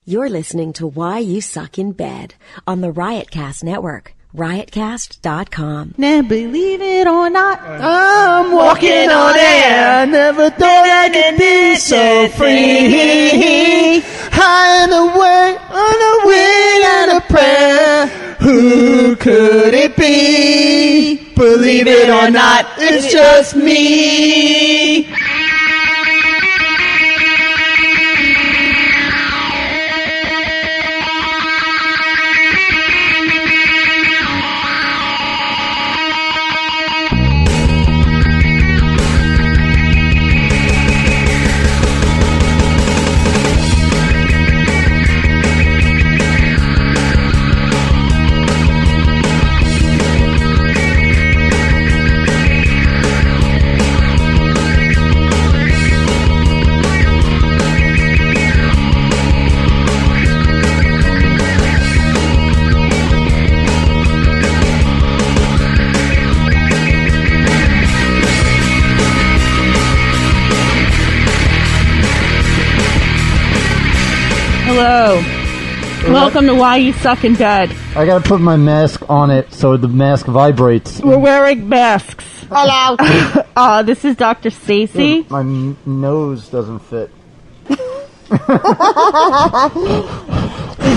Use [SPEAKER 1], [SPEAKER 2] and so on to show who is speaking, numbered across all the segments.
[SPEAKER 1] You're listening to Why You Suck in Bed on the Riotcast Network. Riotcast.com.
[SPEAKER 2] Now, believe it or not,
[SPEAKER 3] I'm walking on air. Never thought I could be so free. High and away on a wing and a prayer. Who could it be? Believe it or not, it's just me.
[SPEAKER 2] hello. Welcome to Why You Suck in Bed.
[SPEAKER 3] I gotta put my mask on it so the mask vibrates.
[SPEAKER 2] We're wearing masks.
[SPEAKER 4] Hello.
[SPEAKER 2] This is Dr. Stacy.
[SPEAKER 3] My nose doesn't fit.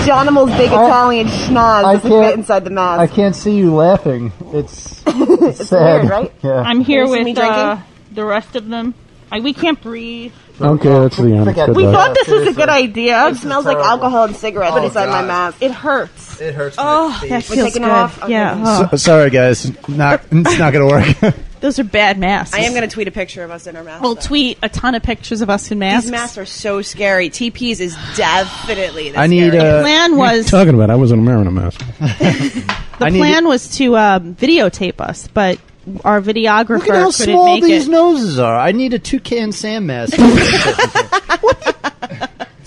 [SPEAKER 4] Johnimal's big Italian schnoz doesn't fit inside the mask.
[SPEAKER 3] I can't see you laughing. It's
[SPEAKER 4] It's
[SPEAKER 3] sad.
[SPEAKER 4] weird, right?
[SPEAKER 3] Yeah.
[SPEAKER 2] I'm here
[SPEAKER 4] Can you see me
[SPEAKER 2] with
[SPEAKER 4] drinking?
[SPEAKER 2] the rest of them. We can't breathe.
[SPEAKER 5] Okay, that's the end.
[SPEAKER 3] Forget
[SPEAKER 2] We
[SPEAKER 3] that.
[SPEAKER 2] thought this was a good idea.
[SPEAKER 4] It smells like alcohol and cigarettes inside my mask.
[SPEAKER 2] It hurts.
[SPEAKER 3] It hurts
[SPEAKER 2] Oh,
[SPEAKER 3] my
[SPEAKER 2] that
[SPEAKER 3] face.
[SPEAKER 2] feels
[SPEAKER 4] taking
[SPEAKER 2] good.
[SPEAKER 4] it off? Okay.
[SPEAKER 2] Yeah. Oh.
[SPEAKER 3] Sorry, guys. It's not gonna work.
[SPEAKER 2] Those are bad masks.
[SPEAKER 4] I am going to tweet a picture of us in our masks.
[SPEAKER 2] We'll
[SPEAKER 4] though.
[SPEAKER 2] tweet a ton of pictures of us in masks.
[SPEAKER 4] These masks are so scary. TP's is definitely the
[SPEAKER 3] I need
[SPEAKER 4] scary.
[SPEAKER 2] The plan was
[SPEAKER 5] Talking about, I wasn't wearing a mask.
[SPEAKER 2] plan was to videotape us, but our videographer
[SPEAKER 3] Look at how
[SPEAKER 2] couldn't
[SPEAKER 3] small
[SPEAKER 2] make
[SPEAKER 3] these
[SPEAKER 2] it.
[SPEAKER 3] noses are. I need a toucan Sam mask.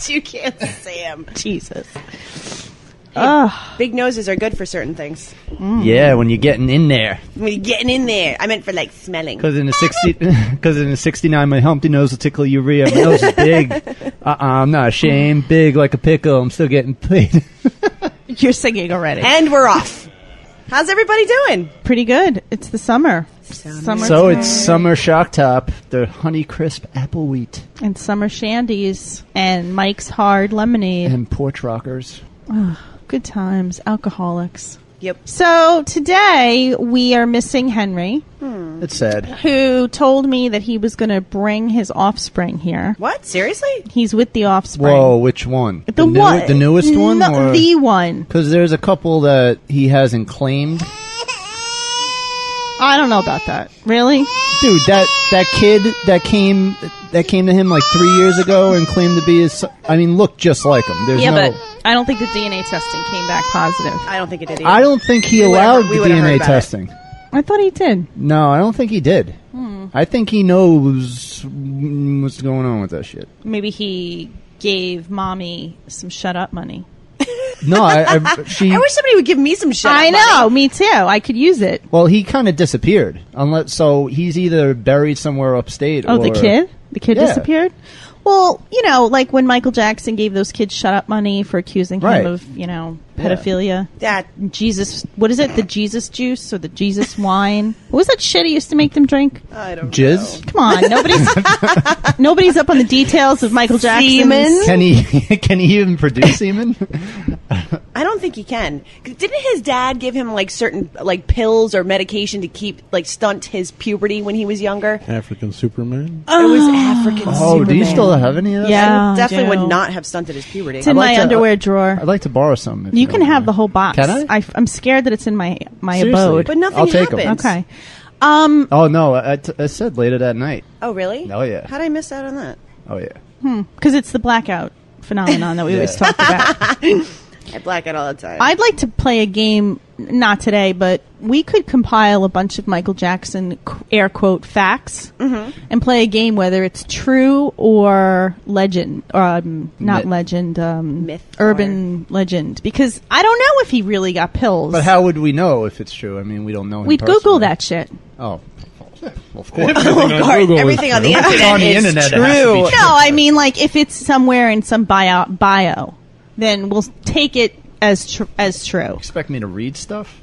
[SPEAKER 4] You can't Sam.
[SPEAKER 2] Jesus.
[SPEAKER 4] Big noses are good for certain things.
[SPEAKER 3] Yeah, when you're getting in there.
[SPEAKER 4] When you're getting in there. I meant for like smelling.
[SPEAKER 3] Because in the 69, my Humpty nose will tickle urea. My nose is big. I'm not ashamed. Big like a pickle. I'm still getting paid.
[SPEAKER 2] You're singing already.
[SPEAKER 4] And we're off. How's everybody doing?
[SPEAKER 2] Pretty good. It's the summer. Summer
[SPEAKER 3] So it's Summer Shock Top, the Honey Crisp Apple Wheat,
[SPEAKER 2] and summer shandies and Mike's Hard Lemonade.
[SPEAKER 3] and Porch Rockers.
[SPEAKER 2] Good times. Alcoholics.
[SPEAKER 4] Yep.
[SPEAKER 2] So today we are missing Henry,
[SPEAKER 3] It's sad.
[SPEAKER 2] who told me that he was going to bring his offspring here.
[SPEAKER 4] What? Seriously?
[SPEAKER 2] He's with the offspring.
[SPEAKER 3] Whoa, which one?
[SPEAKER 2] The one.
[SPEAKER 3] The newest one?
[SPEAKER 2] No, the one.
[SPEAKER 3] Because there's a couple that he hasn't claimed.
[SPEAKER 2] I don't know about that. Really?
[SPEAKER 3] Dude, that kid that came to him like 3 years ago and claimed to be his son, I mean, looked just like him. There's
[SPEAKER 2] But I don't think the DNA testing came back positive.
[SPEAKER 4] I don't think it did either.
[SPEAKER 3] I don't think he
[SPEAKER 4] We would've
[SPEAKER 3] allowed
[SPEAKER 4] heard- we
[SPEAKER 3] the
[SPEAKER 4] would've heard
[SPEAKER 3] DNA
[SPEAKER 4] about it.
[SPEAKER 3] testing.
[SPEAKER 2] I thought he did.
[SPEAKER 3] No, I don't think he did. I think he knows what's going on with that shit.
[SPEAKER 2] Maybe he gave mommy some shut up money.
[SPEAKER 3] No,
[SPEAKER 4] I wish somebody would give me some shit.
[SPEAKER 2] I know, me too. I could use it.
[SPEAKER 3] Well, he kind of disappeared. So he's either buried somewhere upstate.
[SPEAKER 2] Oh,
[SPEAKER 3] or,
[SPEAKER 2] the kid? The kid
[SPEAKER 3] Yeah.
[SPEAKER 2] disappeared? Well, like when Michael Jackson gave those kids shut up money for accusing
[SPEAKER 3] Right.
[SPEAKER 2] him of, pedophilia.
[SPEAKER 4] That
[SPEAKER 2] Jesus, what is it? The Jesus juice or the Jesus wine? What was that shit he used to make them drink?
[SPEAKER 4] I don't
[SPEAKER 3] Jizz?
[SPEAKER 2] Come on, nobody's up on the details of Michael Jackson's.
[SPEAKER 4] Semen?
[SPEAKER 3] Can he even produce semen?
[SPEAKER 4] I don't think he can. Didn't his dad give him like certain like pills or medication to keep stunt his puberty when he was younger?
[SPEAKER 5] African Superman?
[SPEAKER 4] It was African.
[SPEAKER 3] Oh, do you still have any of that?
[SPEAKER 2] Yeah,
[SPEAKER 4] Definitely
[SPEAKER 2] I do.
[SPEAKER 4] would not have stunted his puberty.
[SPEAKER 2] It's in
[SPEAKER 3] like
[SPEAKER 2] my
[SPEAKER 3] to-
[SPEAKER 2] underwear drawer.
[SPEAKER 3] I'd like to borrow some. if
[SPEAKER 2] You can
[SPEAKER 3] don't
[SPEAKER 2] have
[SPEAKER 3] mind.
[SPEAKER 2] the whole box.
[SPEAKER 3] Can I?
[SPEAKER 2] I'm scared that it's in my
[SPEAKER 3] Seriously?
[SPEAKER 2] abode.
[SPEAKER 4] But nothing
[SPEAKER 3] I'll take 'em.
[SPEAKER 4] happens.
[SPEAKER 2] Okay.
[SPEAKER 3] Oh, no. I said later that night.
[SPEAKER 4] Oh, really?
[SPEAKER 3] Oh, yeah.
[SPEAKER 4] How'd I miss out on that?
[SPEAKER 3] Oh, yeah.
[SPEAKER 2] Because it's the blackout phenomenon that we always talk about.
[SPEAKER 4] I black out all the time.
[SPEAKER 2] I'd like to play a game, not today, but we could compile a bunch of Michael Jackson air quote facts and play a game whether it's true or legend, not
[SPEAKER 3] Myth.
[SPEAKER 2] legend,
[SPEAKER 4] Myth
[SPEAKER 2] urban legend. Because I don't know if he really got pills.
[SPEAKER 3] But how would we know if it's true? I mean, we don't know him
[SPEAKER 2] We'd
[SPEAKER 3] personally.
[SPEAKER 2] Google that shit.
[SPEAKER 3] Oh, of course.
[SPEAKER 4] Everything on the internet
[SPEAKER 3] on the
[SPEAKER 4] is
[SPEAKER 3] internet
[SPEAKER 4] true.
[SPEAKER 3] has to be
[SPEAKER 2] No, I mean like if it's somewhere in some bio. then we'll take it as true.
[SPEAKER 3] Expect me to read stuff?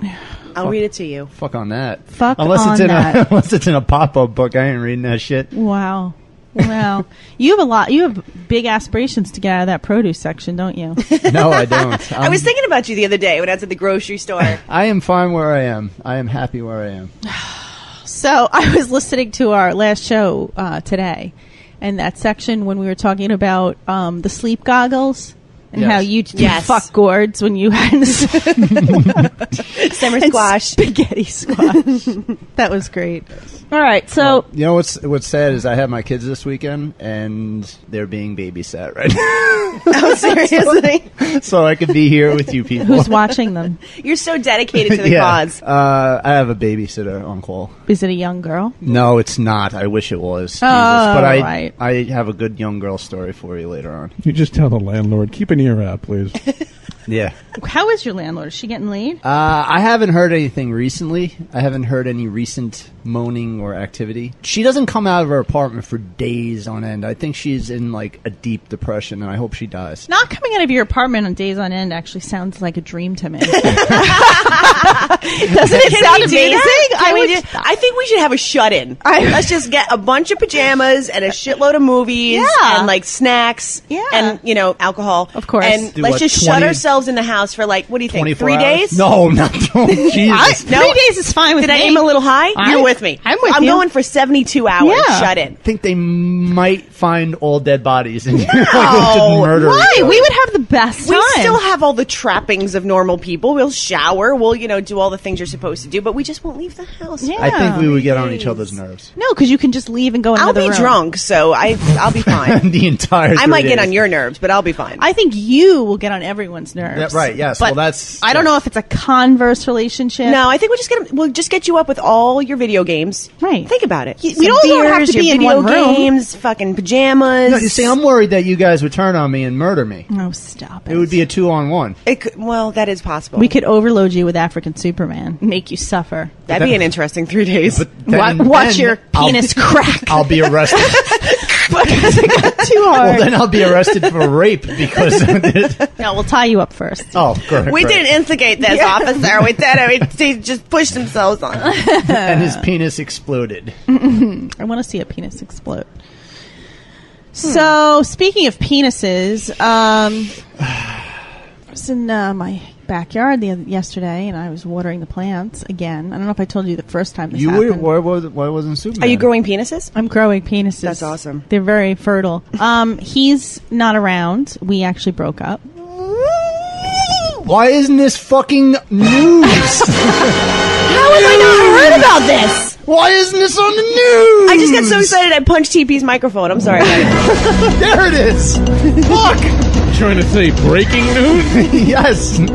[SPEAKER 4] I'll read it to you.
[SPEAKER 3] Fuck on that.
[SPEAKER 2] Fuck
[SPEAKER 3] unless
[SPEAKER 2] on
[SPEAKER 3] it's in
[SPEAKER 2] that.
[SPEAKER 3] unless it's in a pop-up book, I ain't reading that shit.
[SPEAKER 2] Wow. Wow. You have big aspirations to get out of that produce section, don't you?
[SPEAKER 3] No, I don't.
[SPEAKER 4] I was thinking about you the other day when I was at the grocery store.
[SPEAKER 3] I am fine where I am. I am happy where I am.
[SPEAKER 2] So I was listening to our last show today, and that section when we were talking about the sleep goggles and how you fuck gourds when you had
[SPEAKER 4] summer squash,
[SPEAKER 2] spaghetti squash. That was great. All right, so
[SPEAKER 3] well, you know what's sad is I have my kids this weekend and they're being babysat right now.
[SPEAKER 4] Oh, seriously?
[SPEAKER 3] So I could be here with you people.
[SPEAKER 2] Who's watching them?
[SPEAKER 4] You're so dedicated to the cause.
[SPEAKER 3] I have a babysitter on call.
[SPEAKER 2] Is it a young girl?
[SPEAKER 3] No, it's not. I wish it was. Jesus. But I have a good young girl story for you later on.
[SPEAKER 5] You just tell the landlord, keep an ear out, please.
[SPEAKER 3] Yeah.
[SPEAKER 2] How is your landlord? Is she getting laid?
[SPEAKER 3] I haven't heard anything recently. I haven't heard any recent moaning or activity. She doesn't come out of her apartment for days on end. I think she's in like a deep depression, and I hope she dies.
[SPEAKER 2] Not coming out of your apartment on days on end actually sounds like a dream to me. Doesn't it sound amazing?
[SPEAKER 4] I think we should have a shut-in. Let's just get a bunch of pajamas and a shitload of movies and like snacks and alcohol,
[SPEAKER 2] of course.
[SPEAKER 4] And let's just shut ourselves in the house for like, what do you think, 3 days?
[SPEAKER 3] No, not Jesus.
[SPEAKER 2] 3 days is fine with me.
[SPEAKER 4] Did I aim a little high? You're with me.
[SPEAKER 2] I'm with you.
[SPEAKER 4] I'm going for 72 hours shut in.
[SPEAKER 3] I think they might find all dead bodies in here.
[SPEAKER 2] Murder. Why? We would have the best time.
[SPEAKER 4] We still have all the trappings of normal people. We'll shower. We'll, do all the things you're supposed to do, but we just won't leave the house.
[SPEAKER 2] Yeah.
[SPEAKER 3] I think we would get on each other's nerves.
[SPEAKER 2] No, because you can just leave and go in another room.
[SPEAKER 4] I'll be drunk, so I'll be fine.
[SPEAKER 3] The entire
[SPEAKER 4] I might get on your nerves, but I'll be fine.
[SPEAKER 2] I think you will get on everyone's nerves.
[SPEAKER 3] Yeah, right, yes.
[SPEAKER 2] But I don't know if it's a converse relationship.
[SPEAKER 4] No, I think we'll just get you up with all your video games.
[SPEAKER 2] Right.
[SPEAKER 4] Think about it.
[SPEAKER 2] We don't have to be in
[SPEAKER 4] video
[SPEAKER 2] one room.
[SPEAKER 4] games, fucking pajamas.
[SPEAKER 3] No, you see, I'm worried that you guys would turn on me and murder me.
[SPEAKER 2] Oh, stop it.
[SPEAKER 3] It would be a 2-on-1.
[SPEAKER 4] Well, that is possible.
[SPEAKER 2] We could overload you with African Superman, make you suffer.
[SPEAKER 4] That'd be an interesting 3 days.
[SPEAKER 3] But
[SPEAKER 2] watch your penis crack.
[SPEAKER 3] I'll be arrested.
[SPEAKER 2] Because it got too hard.
[SPEAKER 3] Well, then I'll be arrested for rape because of this.
[SPEAKER 2] No, we'll tie you up first.
[SPEAKER 3] Oh, great.
[SPEAKER 4] We didn't instigate this, officer. We did it. He just pushed themselves on.
[SPEAKER 3] And his penis exploded.
[SPEAKER 2] I want to see a penis explode. So, speaking of penises, I was in my backyard yesterday, and I was watering the plants again. I don't know if I told you the first time this happened.
[SPEAKER 3] Why wasn't Superman?
[SPEAKER 4] Are you growing penises?
[SPEAKER 2] I'm growing penises.
[SPEAKER 4] That's awesome.
[SPEAKER 2] They're very fertile. He's not around. We actually broke up.
[SPEAKER 3] Why isn't this fucking news?
[SPEAKER 4] How have I not heard about this?
[SPEAKER 3] Why isn't this on the news?
[SPEAKER 4] I just got so excited I punched TP's microphone. I'm sorry.
[SPEAKER 3] There it is. Fuck.
[SPEAKER 5] Trying to say breaking news?
[SPEAKER 3] Yes. The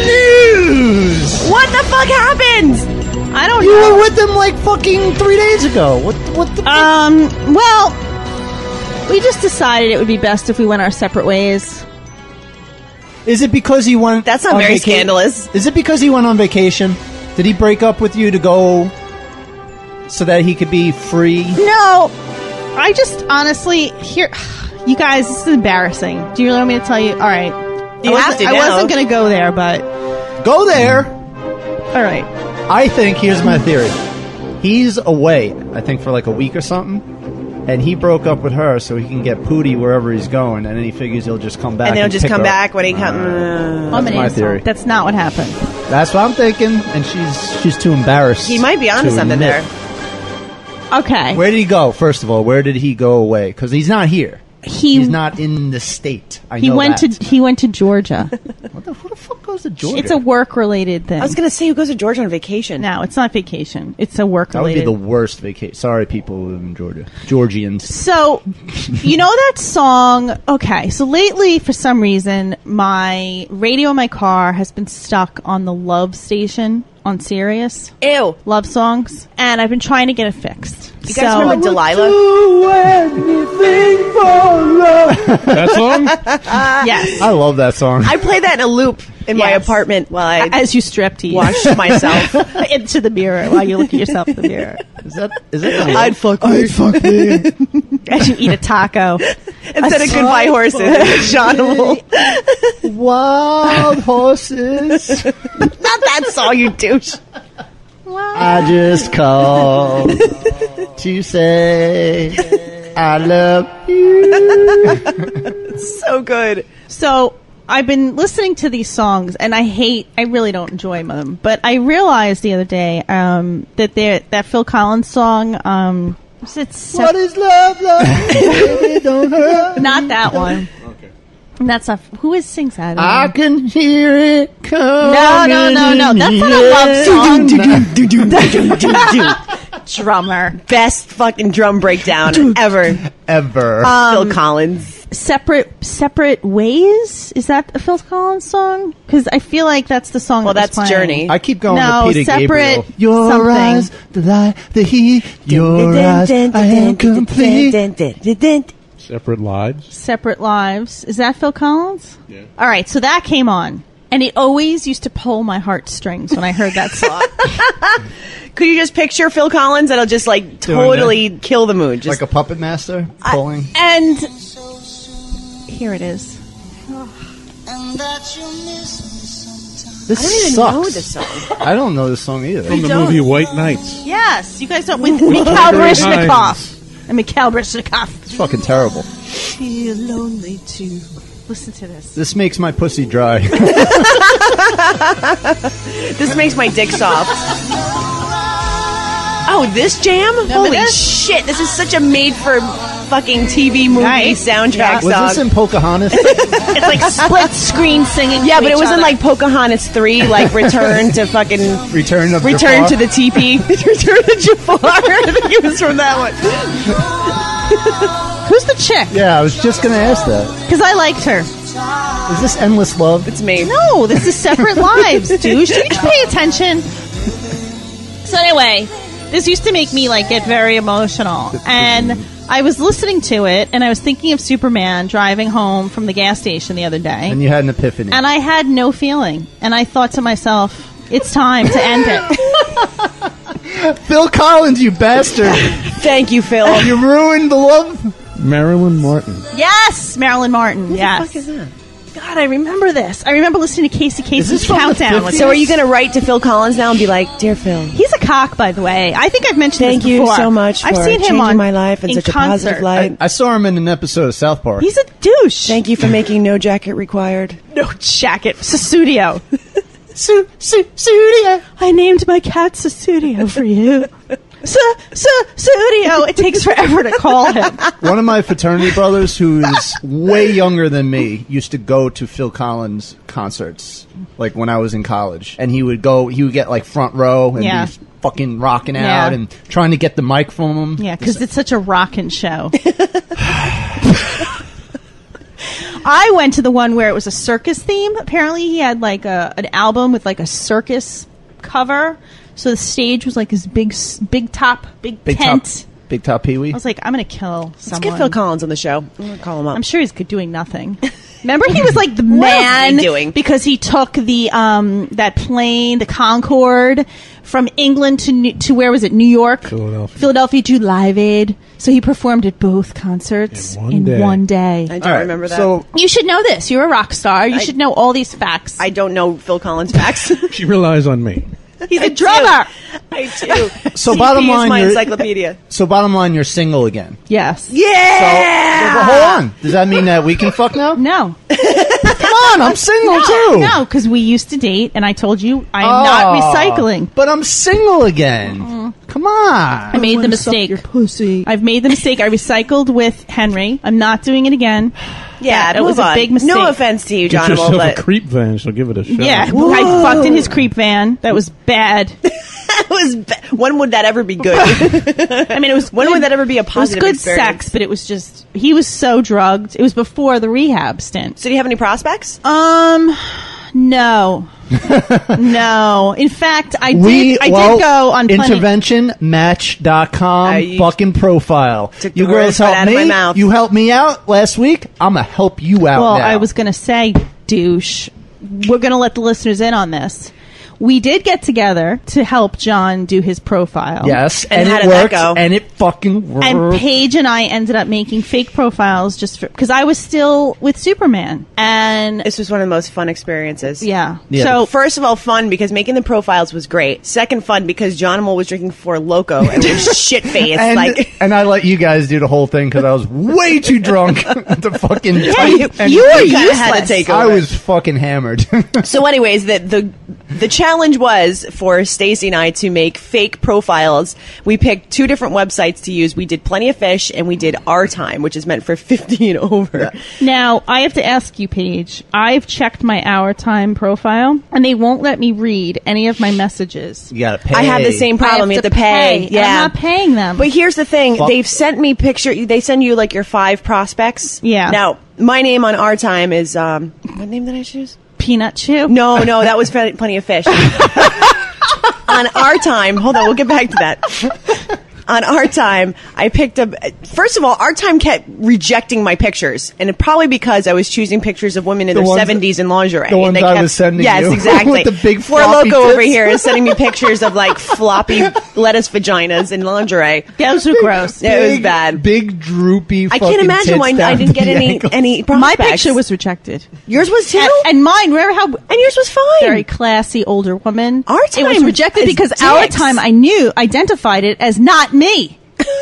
[SPEAKER 3] news.
[SPEAKER 4] What the fuck happened?
[SPEAKER 2] I don't
[SPEAKER 3] You
[SPEAKER 2] know.
[SPEAKER 3] were with them like fucking 3 days ago. What the fuck?
[SPEAKER 2] Well, we just decided it would be best if we went our separate ways.
[SPEAKER 3] Is it because he went
[SPEAKER 4] That's not
[SPEAKER 3] on
[SPEAKER 4] very scandalous.
[SPEAKER 3] Is it because he went on vacation? Did he break up with you to go so that he could be free?
[SPEAKER 2] No, I just honestly you guys, this is embarrassing. Do you really want me to tell you? All right,
[SPEAKER 4] You have to.
[SPEAKER 2] I wasn't going to go there, but
[SPEAKER 3] Go there.
[SPEAKER 2] all right.
[SPEAKER 3] I think, here's my theory. He's away, I think, for like a week or something. And he broke up with her so he can get Pootie wherever he's going. And then he figures he'll just come back.
[SPEAKER 4] And then he'll just
[SPEAKER 3] pick
[SPEAKER 4] come
[SPEAKER 3] her
[SPEAKER 4] back
[SPEAKER 3] up.
[SPEAKER 4] when he comes.
[SPEAKER 2] I'm an
[SPEAKER 3] my
[SPEAKER 2] insult.
[SPEAKER 3] theory.
[SPEAKER 2] That's not what happened.
[SPEAKER 3] That's what I'm thinking. And she's too embarrassed.
[SPEAKER 4] He might be onto
[SPEAKER 3] to
[SPEAKER 4] something
[SPEAKER 3] admit.
[SPEAKER 4] there.
[SPEAKER 2] Okay.
[SPEAKER 3] Where did he go? First of all, where did he go away? Because he's not here. He's not in the state.
[SPEAKER 2] He went to Georgia.
[SPEAKER 3] Who the fuck goes to Georgia?
[SPEAKER 2] It's a work-related thing.
[SPEAKER 4] I was going to say, who goes to Georgia on vacation?
[SPEAKER 2] No, it's not vacation. It's a
[SPEAKER 3] That would
[SPEAKER 2] work-related.
[SPEAKER 3] be the worst vacation. Sorry, people who live in Georgia. Georgians.
[SPEAKER 2] So, you know that song? Okay, so lately, for some reason, my radio in my car has been stuck on the Love station on Sirius.
[SPEAKER 4] Ew.
[SPEAKER 2] Love songs. And I've been trying to get it fixed.
[SPEAKER 4] You guys remember Delilah?
[SPEAKER 3] Do anything for love.
[SPEAKER 5] That song?
[SPEAKER 2] Yes.
[SPEAKER 3] I love that song.
[SPEAKER 4] I play that in a loop in my apartment while I
[SPEAKER 2] As you strip tease.
[SPEAKER 4] wash myself.
[SPEAKER 2] into the mirror while you look at yourself in the mirror.
[SPEAKER 3] Is that
[SPEAKER 4] I'd fuck me.
[SPEAKER 2] As you eat a taco.
[SPEAKER 4] Instead of goodbye horses, Sean will.
[SPEAKER 3] wild horses.
[SPEAKER 4] Not that song, you douche.
[SPEAKER 3] I just called to say I love you.
[SPEAKER 4] So good.
[SPEAKER 2] So I've been listening to these songs, and I really don't enjoy them. But I realized the other day that Phil Collins song, what
[SPEAKER 3] is love like? Baby, don't hurt.
[SPEAKER 2] Not that one. Okay. That's a who sings that?
[SPEAKER 3] I can hear it coming.
[SPEAKER 2] No. That's not a love song. Drummer.
[SPEAKER 4] Best fucking drum breakdown ever. Phil Collins.
[SPEAKER 2] Separate Ways? Is that a Phil Collins song? Because I feel like that's the song.
[SPEAKER 4] Well,
[SPEAKER 2] that's
[SPEAKER 4] Journey.
[SPEAKER 3] I keep going
[SPEAKER 2] no,
[SPEAKER 3] with Peter
[SPEAKER 2] separate
[SPEAKER 3] Gabriel. Your
[SPEAKER 2] something.
[SPEAKER 3] eyes, the light, the heat. Your eyes, I am complete.
[SPEAKER 5] Separate Lives.
[SPEAKER 2] Separate Lives. Is that Phil Collins?
[SPEAKER 5] Yeah.
[SPEAKER 2] All right, so that came on. And it always used to pull my heartstrings when I heard that song.
[SPEAKER 4] Could you just picture Phil Collins? That'll just like totally kill the mood. Just
[SPEAKER 3] like a puppet master pulling.
[SPEAKER 2] And here it is.
[SPEAKER 3] This
[SPEAKER 4] I don't even
[SPEAKER 3] sucks.
[SPEAKER 4] know this song.
[SPEAKER 3] I don't know this song either.
[SPEAKER 5] From the movie White Knights.
[SPEAKER 2] Yes, you guys don't. With Mikhail Baryshnikov. And Mikhail Baryshnikov.
[SPEAKER 3] It's fucking terrible.
[SPEAKER 2] Feel lonely too. Listen to this.
[SPEAKER 3] This makes my pussy dry.
[SPEAKER 4] This makes my dick soft. Oh, this jam? Holy shit. This is such a made-for-fucking TV movie soundtrack song.
[SPEAKER 3] Was this in Pocahontas?
[SPEAKER 2] It's like split screen singing.
[SPEAKER 4] Yeah, but it wasn't like Pocahontas 3, like Return to fucking...
[SPEAKER 3] Return
[SPEAKER 4] to the TP. Return to Jafar. I think it was from that one.
[SPEAKER 2] Who's the chick?
[SPEAKER 3] Yeah, I was just going to ask that.
[SPEAKER 2] Because I liked her.
[SPEAKER 3] Is this Endless Love?
[SPEAKER 4] It's me.
[SPEAKER 2] No, this is Separate Lives, douche. Did you pay attention? So anyway, this used to make me like get very emotional. And I was listening to it, and I was thinking of Superman driving home from the gas station the other day.
[SPEAKER 3] And you had an epiphany.
[SPEAKER 2] And I had no feeling. And I thought to myself, it's time to end it.
[SPEAKER 3] Phil Collins, you bastard.
[SPEAKER 4] Thank you, Phil.
[SPEAKER 3] You ruined the love.
[SPEAKER 5] Marilyn Martin.
[SPEAKER 2] Yes, Marilyn Martin. Yes.
[SPEAKER 4] What the fuck is that?
[SPEAKER 2] God, I remember this. I remember listening to Casey's Countdown.
[SPEAKER 4] So are you going to write to Phil Collins now and be like, Dear Phil?
[SPEAKER 2] He's a cock, by the way. I think I've mentioned
[SPEAKER 4] Thank
[SPEAKER 2] this
[SPEAKER 4] you
[SPEAKER 2] before.
[SPEAKER 4] so much for
[SPEAKER 2] I've seen him
[SPEAKER 4] changing
[SPEAKER 2] on
[SPEAKER 4] my life in such a positive light.
[SPEAKER 3] I saw him in an episode of South Park.
[SPEAKER 2] He's a douche.
[SPEAKER 4] Thank you for making No Jacket Required.
[SPEAKER 2] No jacket. Susudio.
[SPEAKER 3] Studio.
[SPEAKER 2] I named my cat Susudio for you. Susudio. It takes forever to call him.
[SPEAKER 3] One of my fraternity brothers, who is way younger than me, used to go to Phil Collins concerts, like when I was in college. And he would get like front row and be fucking rocking out and trying to get the mic from him.
[SPEAKER 2] Yeah, because it's such a rockin' show. I went to the one where it was a circus theme. Apparently he had like an album with like a circus cover. So the stage was like this big tent.
[SPEAKER 3] Big top Pee-wee.
[SPEAKER 2] I was like, I'm going to kill someone.
[SPEAKER 4] Let's get Phil Collins on the show. I'm going to call him up.
[SPEAKER 2] I'm sure he's doing nothing. Remember, he was like the man
[SPEAKER 4] doing?
[SPEAKER 2] Because he took the that plane, the Concorde, from England to where was it? New York, Philadelphia to Live Aid. So he performed at both concerts in one day.
[SPEAKER 4] I don't remember that.
[SPEAKER 3] So
[SPEAKER 2] you should know this. You're a rock star. You should know all these facts.
[SPEAKER 4] I don't know Phil Collins facts.
[SPEAKER 5] She relies on me.
[SPEAKER 2] He's a drummer.
[SPEAKER 4] I do.
[SPEAKER 3] So bottom line,
[SPEAKER 4] is my encyclopedia.
[SPEAKER 3] So bottom line, you're single again.
[SPEAKER 2] Yes.
[SPEAKER 4] Yeah.
[SPEAKER 3] So hold on. Does that mean that we can fuck now?
[SPEAKER 2] No.
[SPEAKER 3] Come on, I'm single too.
[SPEAKER 2] No, because we used to date, and I told you I am not recycling.
[SPEAKER 3] But I'm single again. Come on.
[SPEAKER 2] I made the mistake.
[SPEAKER 3] Your pussy.
[SPEAKER 2] I've made the mistake. I recycled with Henry. I'm not doing it again.
[SPEAKER 4] Yeah,
[SPEAKER 2] it was a big mistake.
[SPEAKER 4] No offense to you,
[SPEAKER 5] Get
[SPEAKER 4] John.
[SPEAKER 5] yourself
[SPEAKER 4] But
[SPEAKER 5] a creep van. She'll give it a shot.
[SPEAKER 2] Yeah, I fucked in his creep van. That was bad.
[SPEAKER 4] that was when would that ever be good?
[SPEAKER 2] I mean, it was.
[SPEAKER 4] When would that ever be a positive?
[SPEAKER 2] It was good
[SPEAKER 4] experience?
[SPEAKER 2] sex, but it was just he was so drugged. It was before the rehab stint.
[SPEAKER 4] So do you have any prospects?
[SPEAKER 2] No. No. In fact, I did go on
[SPEAKER 3] interventionmatch.com fucking profile.
[SPEAKER 4] You girls helped me.
[SPEAKER 3] You helped me out last week. I'm going to help you out now.
[SPEAKER 2] I was going to say, douche, we're going to let the listeners in on this. we did get together to help John do his profile.
[SPEAKER 3] Yes,
[SPEAKER 4] And
[SPEAKER 3] and
[SPEAKER 4] how
[SPEAKER 3] it
[SPEAKER 4] did that
[SPEAKER 3] worked,
[SPEAKER 4] go?
[SPEAKER 3] and it fucking worked.
[SPEAKER 2] And Paige and I ended up making fake profiles just because I was still with Superman. And
[SPEAKER 4] This was one of the most fun experiences.
[SPEAKER 2] yeah.
[SPEAKER 3] Yeah.
[SPEAKER 2] So
[SPEAKER 4] First of all, fun because making the profiles was great. Second, fun because John Animal was drinking Four Loko and was shit-faced.
[SPEAKER 3] and I let you guys do the whole thing because I was way too drunk to fucking type. And
[SPEAKER 2] you were
[SPEAKER 4] kinda had to
[SPEAKER 2] useless.
[SPEAKER 4] take
[SPEAKER 3] I
[SPEAKER 4] over.
[SPEAKER 3] was fucking hammered.
[SPEAKER 4] So anyways, the challenge was for Stacy and I to make fake profiles. We picked 2 different websites to use. We did Plenty of Fish and we did Our Time, which is meant for 50 and over.
[SPEAKER 2] now I have to ask you, Paige. I've checked my Our Time profile, and they won't let me read any of my messages.
[SPEAKER 3] You gotta pay.
[SPEAKER 4] I have the same problem. You have to pay.
[SPEAKER 2] And I'm not paying them.
[SPEAKER 4] But here's the thing.
[SPEAKER 3] Fuck.
[SPEAKER 4] They've sent me they send you like your 5 prospects.
[SPEAKER 2] Yeah.
[SPEAKER 4] Now, my name on Our Time is, what name did I choose?
[SPEAKER 2] Peanut Chew.
[SPEAKER 4] No, that was Plenty of Fish. On Our Time, hold on, we'll get back to that. On Our Time, I picked up. First of all, Our Time kept rejecting my pictures, and it probably because I was choosing pictures of women in
[SPEAKER 3] The
[SPEAKER 4] their
[SPEAKER 3] ones-
[SPEAKER 4] 70s in lingerie.
[SPEAKER 3] the
[SPEAKER 4] and
[SPEAKER 3] ones
[SPEAKER 4] they
[SPEAKER 3] I
[SPEAKER 4] kept,
[SPEAKER 3] was sending
[SPEAKER 4] yes,
[SPEAKER 3] you.
[SPEAKER 4] exactly.
[SPEAKER 3] With the big
[SPEAKER 4] Four
[SPEAKER 3] floppy
[SPEAKER 4] Loko over
[SPEAKER 3] tits.
[SPEAKER 4] here is sending me pictures of like floppy lettuce vaginas in lingerie.
[SPEAKER 2] Those are gross.
[SPEAKER 4] It was bad.
[SPEAKER 3] Big droopy.
[SPEAKER 4] I can't
[SPEAKER 3] fucking
[SPEAKER 4] imagine
[SPEAKER 3] tits
[SPEAKER 4] why
[SPEAKER 3] down
[SPEAKER 4] I didn't get
[SPEAKER 3] the
[SPEAKER 4] any
[SPEAKER 3] ankles.
[SPEAKER 4] prospects.
[SPEAKER 2] My picture was rejected.
[SPEAKER 4] Yours was too,
[SPEAKER 2] And mine, remember how
[SPEAKER 4] and yours was fine.
[SPEAKER 2] very classy older woman.
[SPEAKER 4] Our
[SPEAKER 2] It was
[SPEAKER 4] Time
[SPEAKER 2] rejected
[SPEAKER 4] is
[SPEAKER 2] because
[SPEAKER 4] dicks.
[SPEAKER 2] Our Time identified it as not me.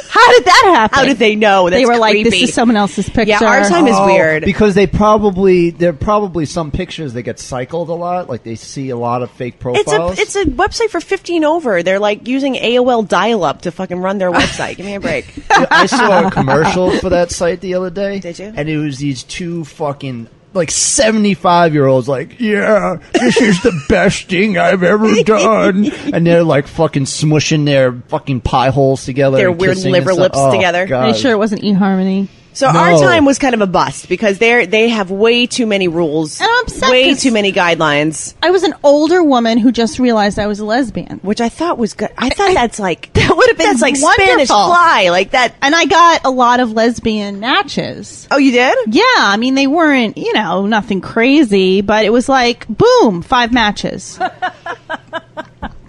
[SPEAKER 2] How did that happen?
[SPEAKER 4] How did they know? That's
[SPEAKER 2] They were like,
[SPEAKER 4] creepy.
[SPEAKER 2] "This is someone else's picture."
[SPEAKER 4] Yeah, Our Time is weird.
[SPEAKER 3] Because there are probably some pictures that get cycled a lot. Like they see a lot of fake profiles.
[SPEAKER 4] It's a website for 15 over. They're like using AOL dial-up to fucking run their website. Give me a break.
[SPEAKER 3] I saw a commercial for that site the other day.
[SPEAKER 4] Did you?
[SPEAKER 3] And it was these 2 fucking 75-year-olds like, yeah, this is the best thing I've ever done. And they're like fucking smushing their fucking pie holes together.
[SPEAKER 4] Their
[SPEAKER 3] and
[SPEAKER 4] weird
[SPEAKER 3] kissing
[SPEAKER 4] liver
[SPEAKER 3] and stuff.
[SPEAKER 4] lips
[SPEAKER 3] Oh,
[SPEAKER 4] together.
[SPEAKER 3] God.
[SPEAKER 2] Are you sure it wasn't eHarmony?
[SPEAKER 4] So
[SPEAKER 3] No.
[SPEAKER 4] Our Time was kind of a bust because they have way too many rules,
[SPEAKER 2] And I'm upset
[SPEAKER 4] way
[SPEAKER 2] 'cause-
[SPEAKER 4] too many guidelines,
[SPEAKER 2] I was an older woman who just realized I was a lesbian.
[SPEAKER 4] which I thought was good. I thought that's like
[SPEAKER 2] That would have been
[SPEAKER 4] that's like Spanish
[SPEAKER 2] wonderful.
[SPEAKER 4] fly, like that.
[SPEAKER 2] And I got a lot of lesbian matches.
[SPEAKER 4] Oh, you did?
[SPEAKER 2] Yeah, I mean, they weren't, nothing crazy, but it was like, boom, 5 matches.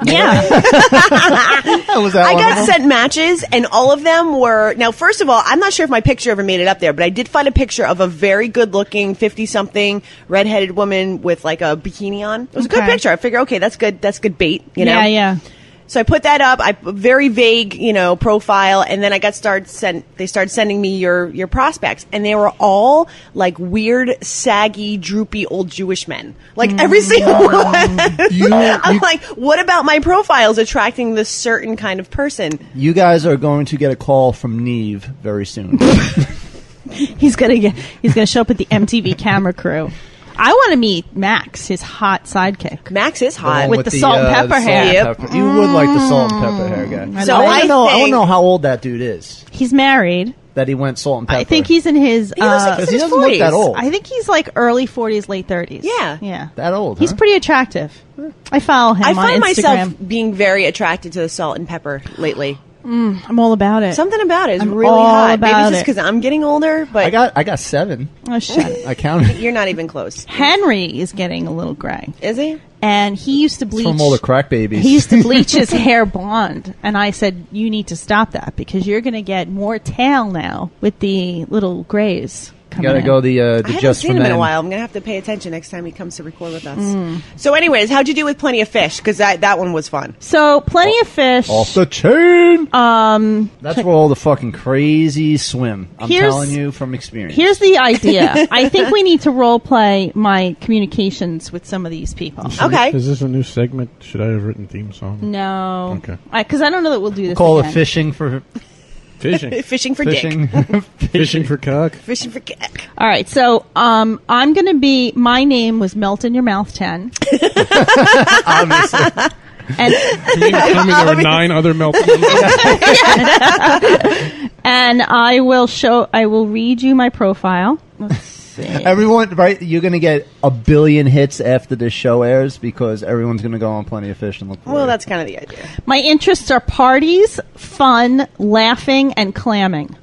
[SPEAKER 2] Yeah.
[SPEAKER 3] Was that
[SPEAKER 4] I
[SPEAKER 3] one of
[SPEAKER 4] got
[SPEAKER 3] them?
[SPEAKER 4] sent matches, and all of them were. Now, first of all, I'm not sure if my picture ever made it up there, but I did find a picture of a very good-looking 50-something redheaded woman with like a bikini on. It was a good
[SPEAKER 2] Okay.
[SPEAKER 4] picture. I figure, okay, that's good. That's good bait. You know?
[SPEAKER 2] Yeah, yeah.
[SPEAKER 4] So I put that up. Very vague, profile, and then they started sending me your prospects, and they were all like weird, saggy, droopy old Jewish men. Like every single one. I'm like, what about my profiles attracting this certain kind of person?
[SPEAKER 3] You guys are going to get a call from Neve very soon.
[SPEAKER 2] He's gonna show up at the MTV camera crew. I want to meet Max, his hot sidekick.
[SPEAKER 4] Max is hot.
[SPEAKER 2] With the salt and pepper hair.
[SPEAKER 4] Yep.
[SPEAKER 3] You would like the salt and pepper hair guy.
[SPEAKER 2] I
[SPEAKER 4] So
[SPEAKER 2] like-
[SPEAKER 3] I
[SPEAKER 4] I
[SPEAKER 3] want to
[SPEAKER 4] think
[SPEAKER 3] know how old that dude is.
[SPEAKER 2] He's married.
[SPEAKER 3] That he went salt and pepper.
[SPEAKER 2] I think he's in his.
[SPEAKER 4] He looks like
[SPEAKER 3] Because
[SPEAKER 4] he's
[SPEAKER 3] he
[SPEAKER 4] in his
[SPEAKER 3] doesn't look that
[SPEAKER 4] 40s.
[SPEAKER 3] old.
[SPEAKER 2] I think he's like early 40s, late 30s.
[SPEAKER 4] Yeah.
[SPEAKER 2] Yeah.
[SPEAKER 3] That old.
[SPEAKER 2] He's
[SPEAKER 3] huh?
[SPEAKER 2] pretty attractive. I follow him
[SPEAKER 4] I
[SPEAKER 2] on
[SPEAKER 4] find
[SPEAKER 2] Instagram.
[SPEAKER 4] myself being very attracted to the salt and pepper lately.
[SPEAKER 2] I'm all about it.
[SPEAKER 4] Something about it is
[SPEAKER 2] I'm
[SPEAKER 4] really
[SPEAKER 2] all
[SPEAKER 4] hot. Maybe
[SPEAKER 2] about
[SPEAKER 4] it's just
[SPEAKER 2] it.
[SPEAKER 4] because I'm getting older, but
[SPEAKER 3] I got 7.
[SPEAKER 2] Oh, shut it.
[SPEAKER 3] I counted.
[SPEAKER 4] you're not even close.
[SPEAKER 2] Henry is getting a little gray.
[SPEAKER 4] Is he?
[SPEAKER 2] And he used to bleach.
[SPEAKER 3] From all the crack babies.
[SPEAKER 2] He used to bleach his hair blonde. And I said, you need to stop that because you're going to get more tail now with the little grays
[SPEAKER 3] You
[SPEAKER 2] coming
[SPEAKER 3] gotta
[SPEAKER 2] in.
[SPEAKER 3] go the
[SPEAKER 4] I haven't
[SPEAKER 3] just
[SPEAKER 4] seen
[SPEAKER 3] for
[SPEAKER 4] him in
[SPEAKER 3] men.
[SPEAKER 4] a while. I'm gonna have to pay attention next time he comes to record with us. So, anyways, how'd you do with Plenty of Fish? Because that one was fun.
[SPEAKER 2] So, Plenty of Fish.
[SPEAKER 3] Off the chain. That's where all the fucking crazy swim. I'm
[SPEAKER 2] Here's-
[SPEAKER 3] telling you from experience.
[SPEAKER 2] Here's the idea. I think we need to role play my communications with some of these people.
[SPEAKER 4] Okay.
[SPEAKER 5] Is this a new segment? Should I have written theme song?
[SPEAKER 2] No.
[SPEAKER 5] Okay.
[SPEAKER 2] Because I don't know that we'll do this
[SPEAKER 3] Call
[SPEAKER 2] again.
[SPEAKER 3] it fishing for
[SPEAKER 5] Fishing.
[SPEAKER 4] Fishing for dick.
[SPEAKER 3] fishing.
[SPEAKER 5] Fishing for cock.
[SPEAKER 4] Fishing for dick.
[SPEAKER 2] All right, so I'm going to be, my name was Melt in Your Mouth 10.
[SPEAKER 3] Obviously.
[SPEAKER 2] And,
[SPEAKER 5] Tell me there were 9 other melts.
[SPEAKER 2] and I will read you my profile. Let's see.
[SPEAKER 3] Everyone, right? You're gonna get a billion hits after this show airs because everyone's gonna go on Plenty of Fish and look for
[SPEAKER 4] Well,
[SPEAKER 3] it.
[SPEAKER 4] that's kind of the idea.
[SPEAKER 2] My interests are parties, fun, laughing, and clamming.